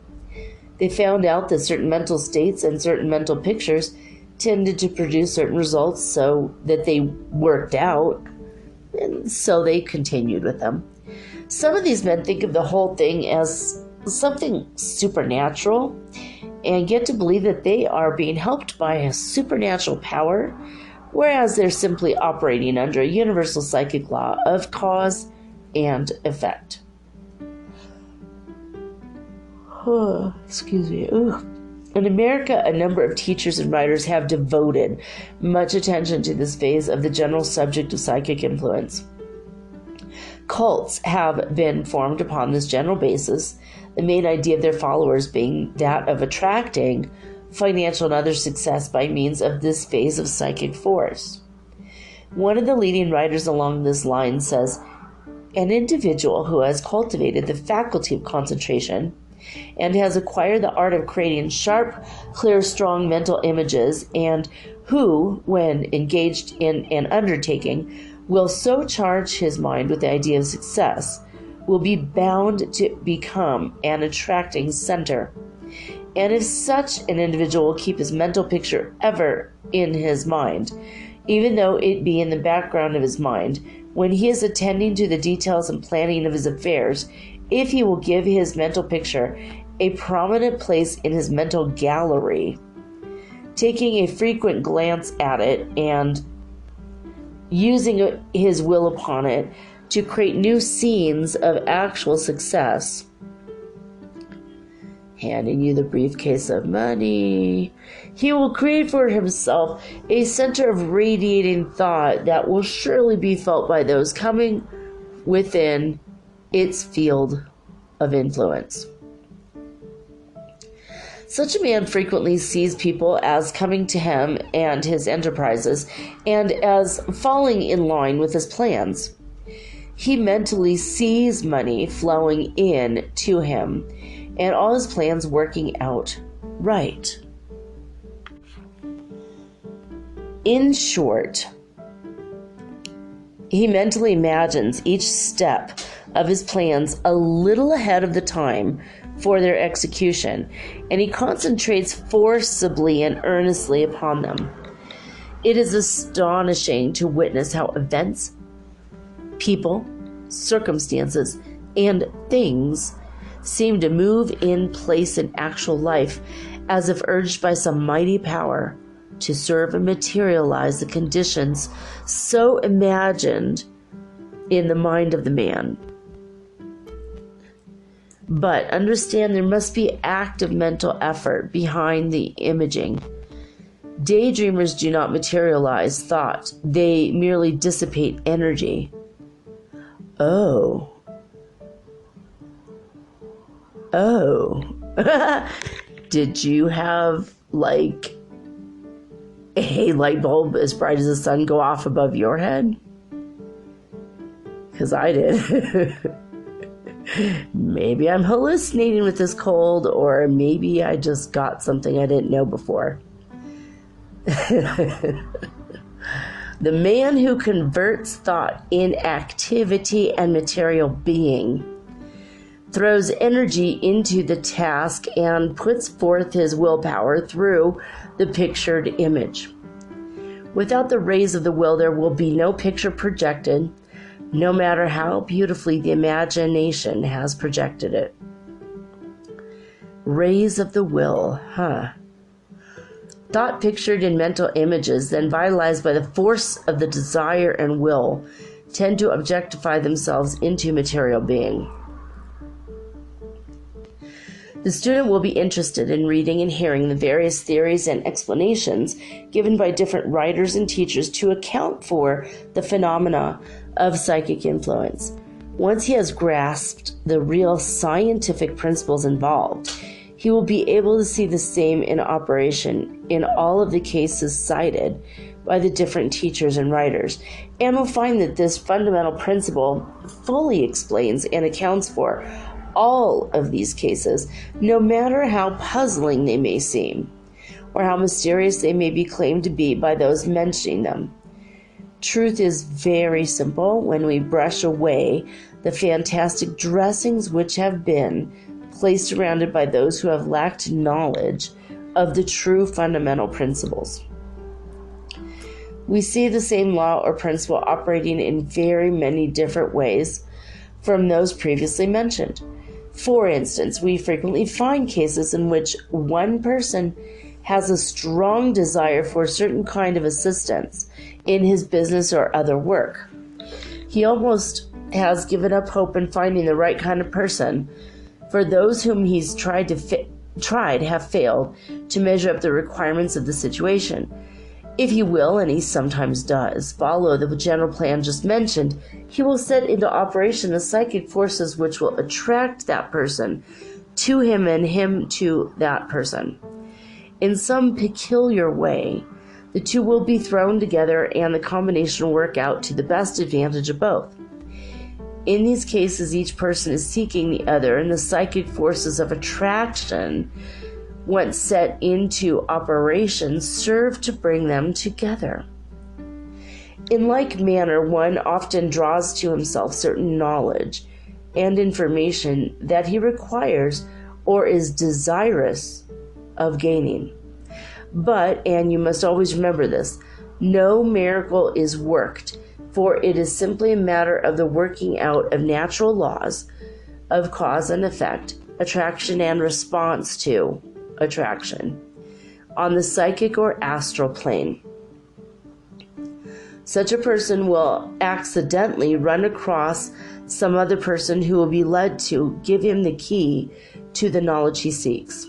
They found out that certain mental states and certain mental pictures tended to produce certain results, so that they worked out, and so they continued with them. Some of these men think of the whole thing as something supernatural and get to believe that they are being helped by a supernatural power, whereas they're simply operating under a universal psychic law of cause and effect. Excuse me. In America, a number of teachers and writers have devoted much attention to this phase of the general subject of psychic influence. Cults have been formed upon this general basis, the main idea of their followers being that of attracting financial and other success by means of this phase of psychic force. One of the leading writers along this line says, "An individual who has cultivated the faculty of concentration and has acquired the art of creating sharp, clear, strong mental images, and who, when engaged in an undertaking, will so charge his mind with the idea of success, will be bound to become an attracting center. And if such an individual will keep his mental picture ever in his mind, even though it be in the background of his mind, when he is attending to the details and planning of his affairs, if he will give his mental picture a prominent place in his mental gallery, taking a frequent glance at it and using his will upon it to create new scenes of actual success. Handing you the briefcase of money, he will create for himself a center of radiating thought that will surely be felt by those coming within its field of influence. Such a man frequently sees people as coming to him and his enterprises, and as falling in line with his plans. He mentally sees money flowing in to him, and all his plans working out right. In short, he mentally imagines each step of his plans a little ahead of the time for their execution, and he concentrates forcibly and earnestly upon them. It is astonishing to witness how events, people, circumstances, and things seem to move in place in actual life, as if urged by some mighty power to serve and materialize the conditions so imagined in the mind of the man. But understand there must be active mental effort behind the imaging. Daydreamers do not materialize thought, they merely dissipate energy. Oh. Did you have, like, a light bulb as bright as the sun go off above your head? Because I did. Maybe I'm hallucinating with this cold, or maybe I just got something I didn't know before. The man who converts thought in activity and material being throws energy into the task and puts forth his willpower through the pictured image. Without the rays of the will, there will be no picture projected, no matter how beautifully the imagination has projected it. Rays of the will, Thought pictured in mental images, then vitalized by the force of the desire and will, tend to objectify themselves into material being. The student will be interested in reading and hearing the various theories and explanations given by different writers and teachers to account for the phenomena of psychic influence. Once he has grasped the real scientific principles involved, he will be able to see the same in operation in all of the cases cited by the different teachers and writers, and will find that this fundamental principle fully explains and accounts for all of these cases, no matter how puzzling they may seem, or how mysterious they may be claimed to be by those mentioning them. Truth is very simple when we brush away the fantastic dressings which have been placed around it by those who have lacked knowledge of the true fundamental principles. We see the same law or principle operating in very many different ways from those previously mentioned. For instance, we frequently find cases in which one person has a strong desire for a certain kind of assistance in his business or other work. He almost has given up hope in finding the right kind of person, for those whom he's tried have failed to measure up the requirements of the situation. If he will, and he sometimes does, follow the general plan just mentioned, he will set into operation the psychic forces which will attract that person to him and him to that person. In some peculiar way, the two will be thrown together and the combination will work out to the best advantage of both. In these cases, each person is seeking the other, and the psychic forces of attraction, once set into operation, serve to bring them together. In like manner, one often draws to himself certain knowledge and information that he requires or is desirous of gaining. But, and you must always remember this, no miracle is worked, for it is simply a matter of the working out of natural laws of cause and effect attraction and response to attraction on the psychic or astral plane. Such a person will accidentally run across some other person who will be led to give him the key to the knowledge he seeks.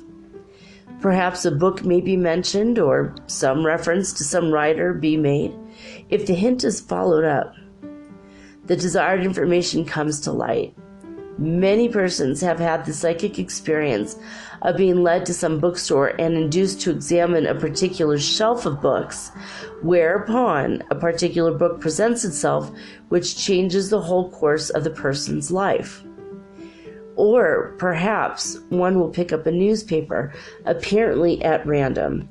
Perhaps a book may be mentioned or some reference to some writer be made. If the hint is followed up, the desired information comes to light. Many persons have had the psychic experience of being led to some bookstore and induced to examine a particular shelf of books, whereupon a particular book presents itself which changes the whole course of the person's life. Or perhaps one will pick up a newspaper, apparently at random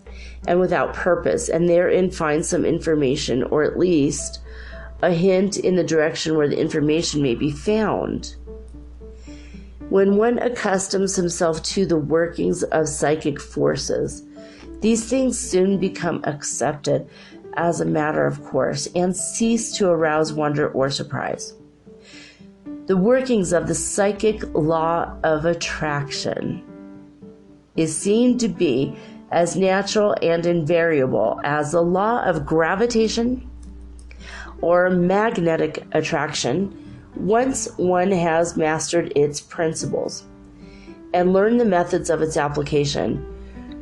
and without purpose, and therein find some information, or at least a hint in the direction where the information may be found. When one accustoms himself to the workings of psychic forces, these things soon become accepted as a matter of course and cease to arouse wonder or surprise. The workings of the psychic law of attraction is seen to be as natural and invariable as the law of gravitation or magnetic attraction once one has mastered its principles and learned the methods of its application.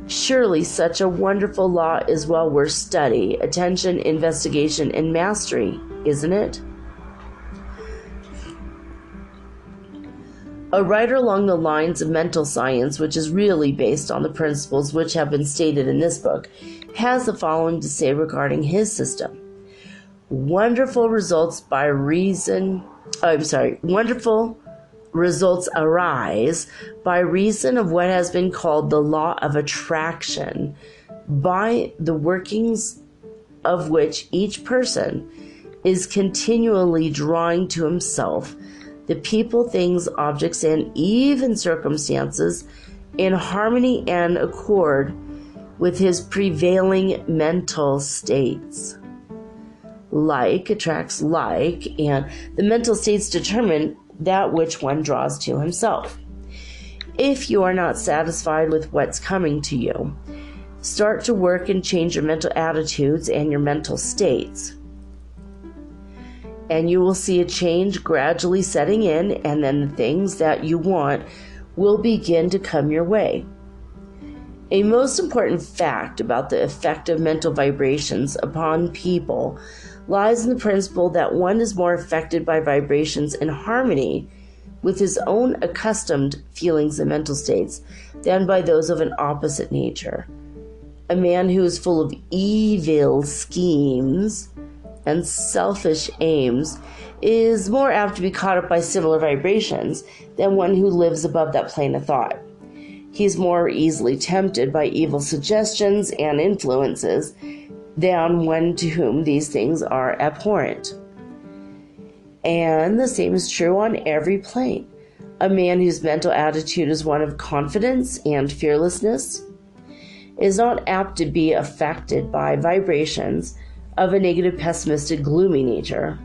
Surely such a wonderful law is well worth study, attention, investigation, and mastery, isn't it? A writer along the lines of mental science, which is really based on the principles which have been stated in this book, has the following to say regarding his system. Wonderful results arise by reason of what has been called the law of attraction, by the workings of which each person is continually drawing to himself the people, things, objects, and even circumstances in harmony and accord with his prevailing mental states. Like attracts like, and the mental states determine that which one draws to himself. If you are not satisfied with what's coming to you, start to work and change your mental attitudes and your mental states. And you will see a change gradually setting in, and then the things that you want will begin to come your way. A most important fact about the effect of mental vibrations upon people lies in the principle that one is more affected by vibrations in harmony with his own accustomed feelings and mental states than by those of an opposite nature. A man who is full of evil schemes and selfish aims is more apt to be caught up by similar vibrations than one who lives above that plane of thought. He is more easily tempted by evil suggestions and influences than one to whom these things are abhorrent. And the same is true on every plane. A man whose mental attitude is one of confidence and fearlessness is not apt to be affected by vibrations of a negative, pessimistic, gloomy nature,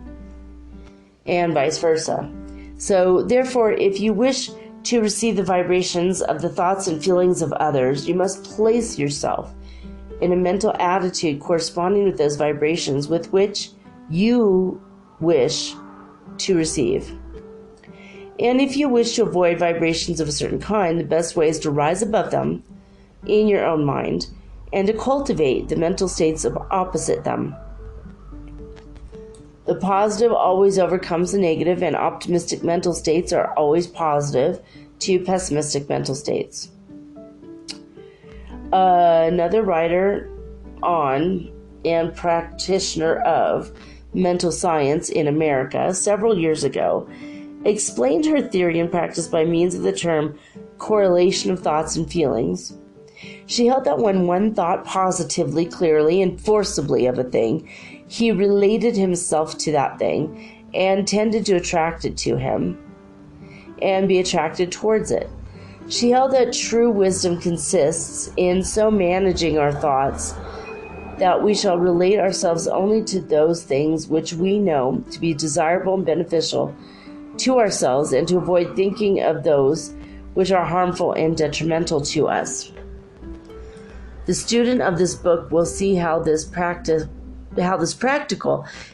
and vice versa. So, therefore, if you wish to receive the vibrations of the thoughts and feelings of others, you must place yourself in a mental attitude corresponding with those vibrations with which you wish to receive. And if you wish to avoid vibrations of a certain kind, the best way is to rise above them in your own mind and to cultivate the mental states opposite them. The positive always overcomes the negative, and optimistic mental states are always positive to pessimistic mental states. Another writer on and practitioner of mental science in America several years ago explained her theory and practice by means of the term correlation of thoughts and feelings. She held that when one thought positively, clearly, and forcibly of a thing, he related himself to that thing and tended to attract it to him and be attracted towards it. She held that true wisdom consists in so managing our thoughts that we shall relate ourselves only to those things which we know to be desirable and beneficial to ourselves, and to avoid thinking of those which are harmful and detrimental to us. The student of this book will see how this practical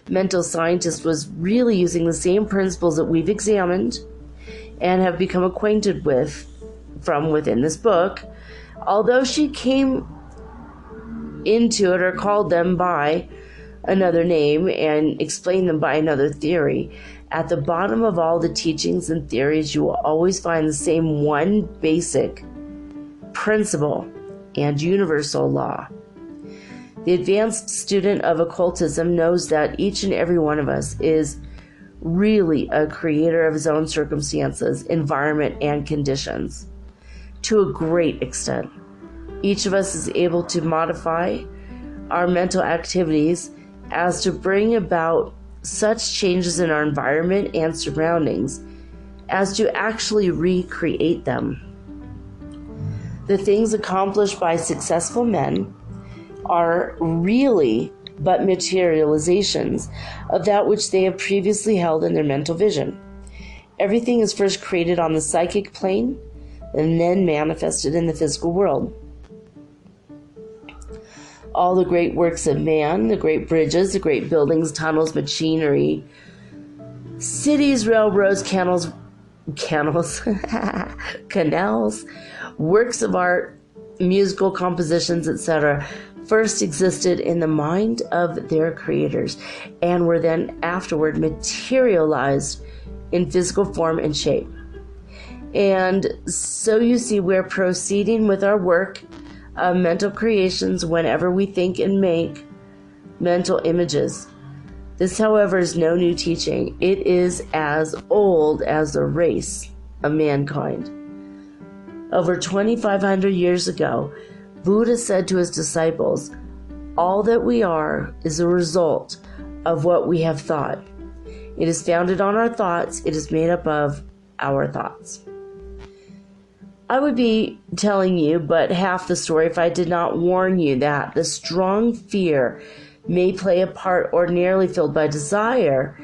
mental scientist was really using the same principles that we've examined and have become acquainted with from within this book, although she came into it or called them by another name and explained them by another theory. At the bottom of all the teachings and theories, you will always find the same one basic principle and universal law. The advanced student of occultism knows that each and every one of us is really a creator of his own circumstances, environment, and conditions. To a great extent, each of us is able to modify our mental activities as to bring about such changes in our environment and surroundings as to actually recreate them. The things accomplished by successful men are really but materializations of that which they have previously held in their mental vision. Everything is first created on the psychic plane and then manifested in the physical world. All the great works of man, the great bridges, the great buildings, tunnels, machinery, cities, railroads, canals, works of art, musical compositions, etc., first existed in the mind of their creators and were then afterward materialized in physical form and shape. And so you see, we're proceeding with our work of mental creations whenever we think and make mental images. This, however, is no new teaching. It is as old as the race of mankind. Over 2,500 years ago, Buddha said to his disciples, "All that we are is a result of what we have thought. It is founded on our thoughts. It is made up of our thoughts." I would be telling you but half the story if I did not warn you that the strong fear may play a part ordinarily filled by desire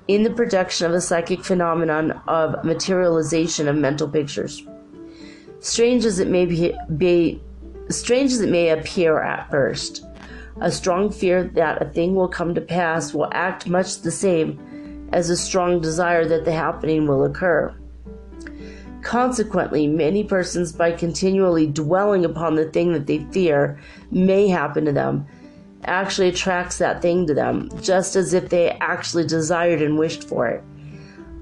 in the production of the psychic phenomenon of materialization of mental pictures. Strange as it may appear at first, a strong fear that a thing will come to pass will act much the same as a strong desire that the happening will occur. Consequently, many persons, by continually dwelling upon the thing that they fear may happen to them, actually attracts that thing to them, just as if they actually desired and wished for it.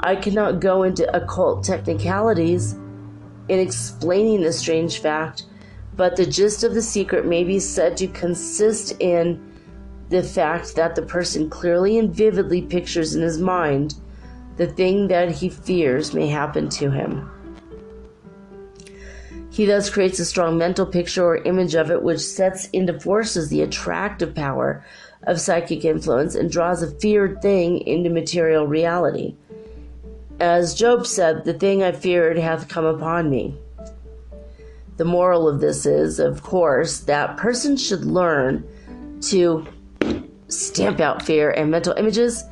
I cannot go into occult technicalities in explaining this strange fact, but the gist of the secret may be said to consist in the fact that the person clearly and vividly pictures in his mind the thing that he fears may happen to him. He thus creates a strong mental picture or image of it, which sets into forces the attractive power of psychic influence and draws a feared thing into material reality. As Job said, "The thing I feared hath come upon me." The moral of this is, of course, that persons should learn to stamp out fear and mental images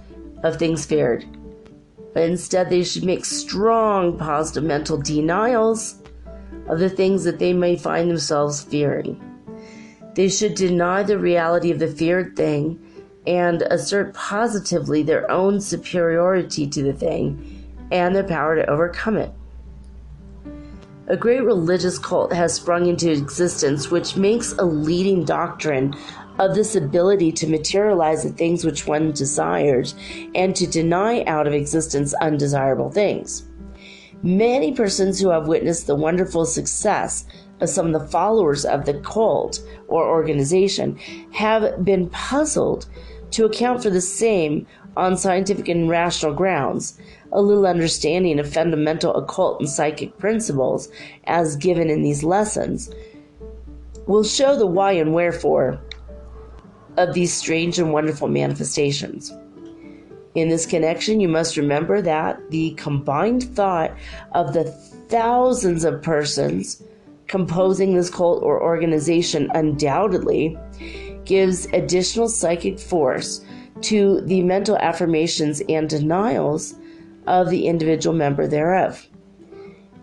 of things feared. Instead, they should make strong positive mental denials of the things that they may find themselves fearing. They should deny the reality of the feared thing and assert positively their own superiority to the thing and their power to overcome it. A great religious cult has sprung into existence which makes a leading doctrine of this ability to materialize the things which one desires and to deny out of existence undesirable things. Many persons who have witnessed the wonderful success of some of the followers of the cult or organization have been puzzled to account for the same on scientific and rational grounds. A little understanding of fundamental occult and psychic principles, as given in these lessons, will show the why and wherefore of these strange and wonderful manifestations. In this connection, you must remember that the combined thought of the thousands of persons composing this cult or organization undoubtedly gives additional psychic force to the mental affirmations and denials of the individual member thereof.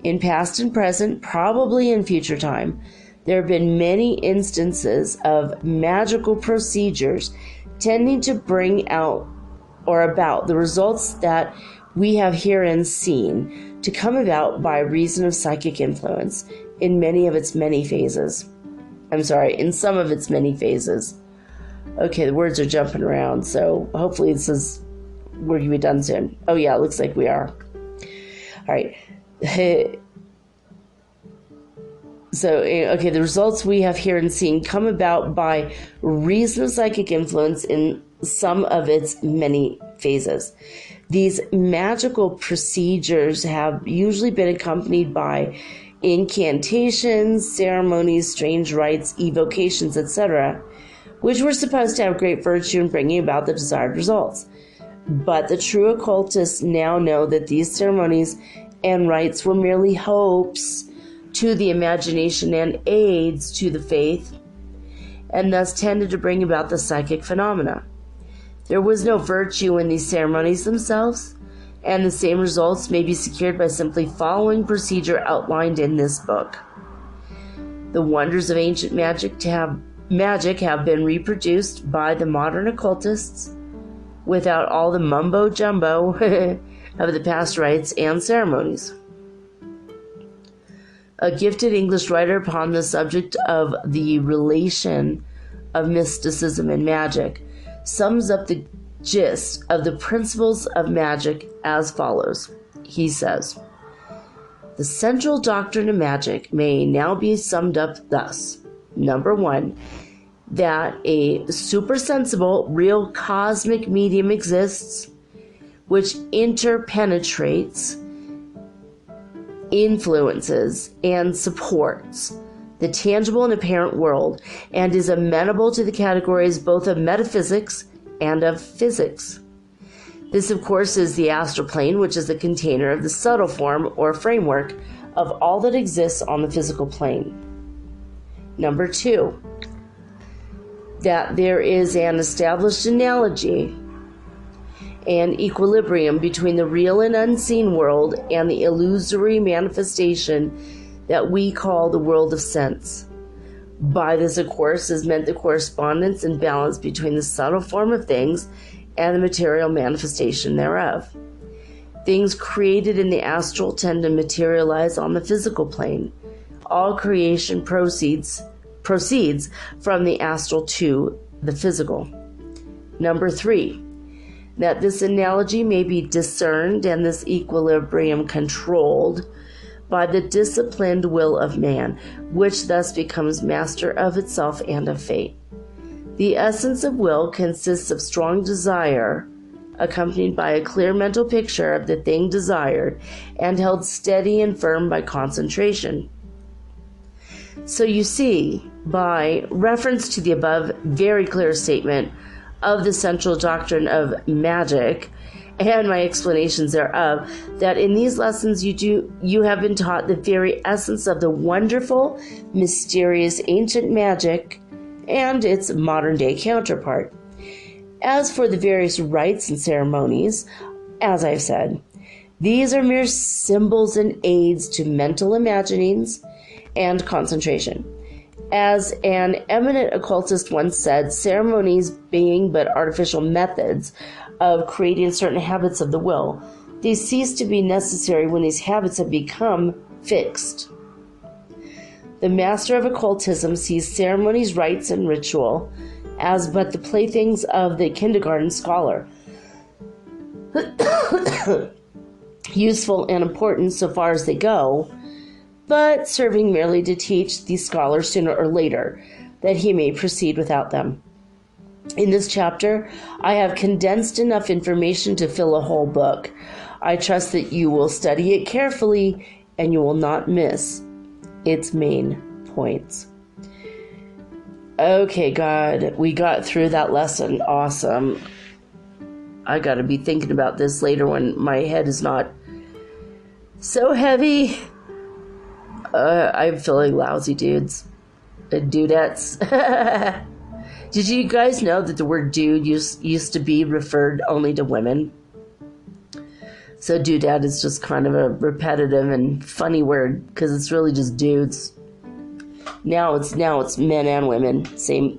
In past and present, probably in future time, there have been many instances of magical procedures tending to bring out or about the results that we have herein seen to come about by reason of psychic influence in some of its many phases. Okay, the words are jumping around, so hopefully we're going to be done soon. Oh yeah, it looks like we are. All right. So, okay, the results we have here and seen come about by reason of psychic influence in some of its many phases. These magical procedures have usually been accompanied by incantations, ceremonies, strange rites, evocations, etc., which were supposed to have great virtue in bringing about the desired results. But the true occultists now know that these ceremonies and rites were merely hopes to the imagination and aids to the faith, and thus tended to bring about the psychic phenomena. There was no virtue in these ceremonies themselves, and the same results may be secured by simply following procedure outlined in this book. The wonders of ancient magic have been reproduced by the modern occultists without all the mumbo-jumbo of the past rites and ceremonies. A gifted English writer upon the subject of the relation of mysticism and magic sums up the gist of the principles of magic as follows. He says, "The central doctrine of magic may now be summed up thus. Number 1, that a supersensible, real cosmic medium exists, which interpenetrates, influences, and supports the tangible and apparent world, and is amenable to the categories both of metaphysics and of physics. This, of course, is the astral plane, which is the container of the subtle form or framework of all that exists on the physical plane. Number 2, that there is an established analogy and equilibrium between the real and unseen world and the illusory manifestation that we call the world of sense. By this, of course, is meant the correspondence and balance between the subtle form of things and the material manifestation thereof. Things created in the astral tend to materialize on the physical plane. All creation proceeds from the astral to the physical. Number 3, that this analogy may be discerned and this equilibrium controlled by the disciplined will of man, which thus becomes master of itself and of fate. The essence of will consists of strong desire, accompanied by a clear mental picture of the thing desired, and held steady and firm by concentration." So you see, by reference to the above very clear statement of the central doctrine of magic and my explanations thereof, that in these lessons you have been taught the very essence of the wonderful, mysterious ancient magic and its modern day counterpart. As for the various rites and ceremonies, as I've said, these are mere symbols and aids to mental imaginings and concentration. As an eminent occultist once said, ceremonies being but artificial methods of creating certain habits of the will, they cease to be necessary when these habits have become fixed. The master of occultism sees ceremonies, rites, and ritual as but the playthings of the kindergarten scholar, useful and important so far as they go, but serving merely to teach the scholar sooner or later that he may proceed without them. In this chapter, I have condensed enough information to fill a whole book. I trust that you will study it carefully and you will not miss its main points. Okay, God, we got through that lesson. Awesome. I gotta be thinking about this later when my head is not so heavy. I'm feeling lousy, dudes and dudettes. Did you guys know that the word dude used to be referred only to women? So doodad is just kind of a repetitive and funny word because it's really just dudes. Now it's men and women. The same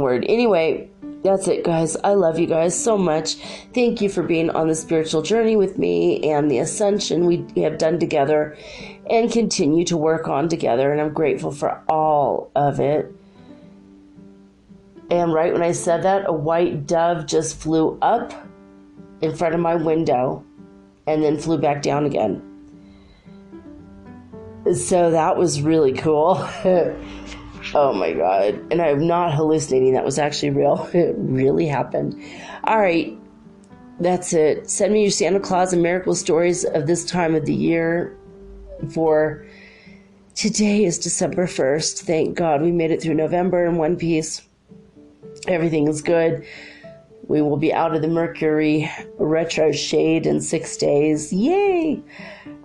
word. Anyway, that's it, guys. I love you guys so much. Thank you for being on the spiritual journey with me and the ascension we have done together and continue to work on together. And I'm grateful for all of it. And right when I said that, a white dove just flew up in front of my window and then flew back down again. So that was really cool. Oh my God. And I'm not hallucinating. That was actually real. It really happened. All right. That's it. Send me your Santa Claus and miracle stories of this time of the year. For today is December 1st. Thank God we made it through November in one piece. Everything is good. We will be out of the Mercury retro shade in 6 days. Yay!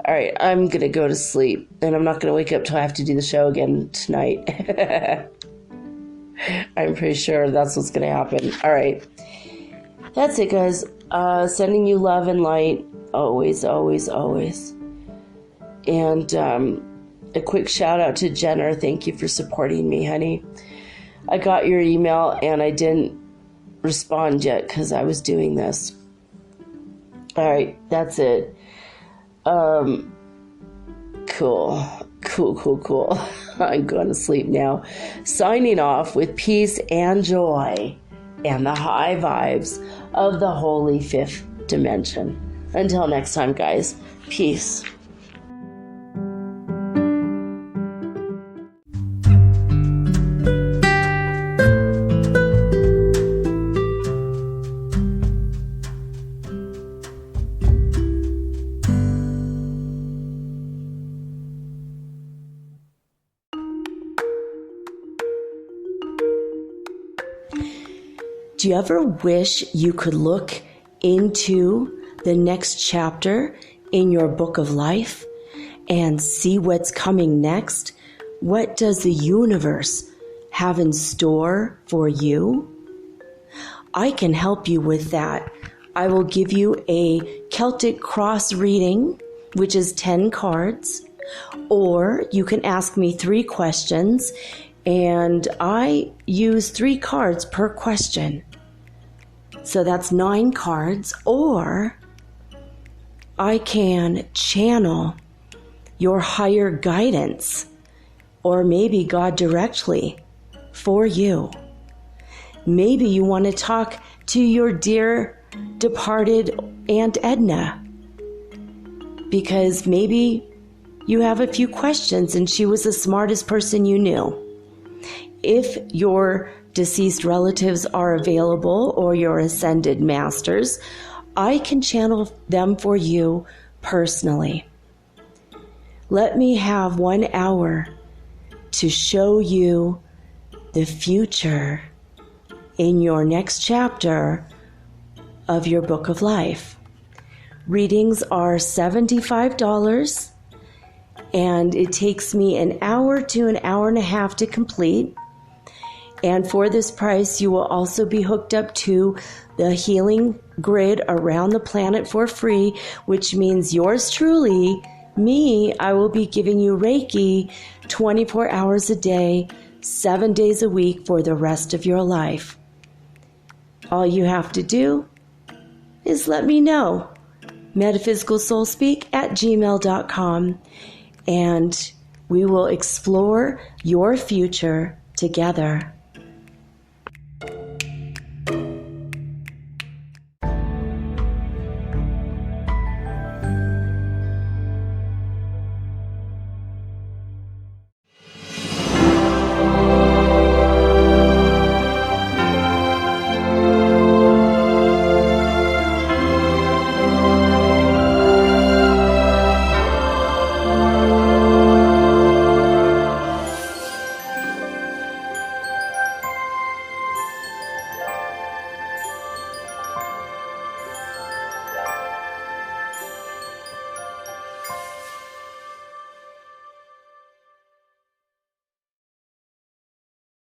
All right, I'm going to go to sleep, and I'm not going to wake up till I have to do the show again tonight. I'm pretty sure that's what's going to happen. All right. That's it, guys. Sending you love and light. Always, always, always. And a quick shout out to Jenner. Thank you for supporting me, honey. I got your email, and I didn't respond yet because I was doing this. All right, that's it. Cool. I'm going to sleep now. Signing off with peace and joy and the high vibes of the holy fifth dimension. Until next time, guys. Peace. Do you ever wish you could look into the next chapter in your book of life and see what's coming next? What does the universe have in store for you? I can help you with that. I will give you a Celtic cross reading, which is 10 cards, or you can ask me 3 questions, and I use 3 cards per question. So that's 9 cards, or I can channel your higher guidance, or maybe God directly for you. Maybe you want to talk to your dear departed Aunt Edna, because maybe you have a few questions and she was the smartest person you knew. If your deceased relatives are available or your ascended masters, I can channel them for you personally. Let me have 1 hour to show you the future in your next chapter of your book of life. Readings are $75, and it takes me an hour to an hour and a half to complete. And for this price, you will also be hooked up to the healing grid around the planet for free, which means yours truly, me, I will be giving you Reiki 24 hours a day, 7 days a week for the rest of your life. All you have to do is let me know. metaphysicalsoulspeak@gmail.com, and we will explore your future together.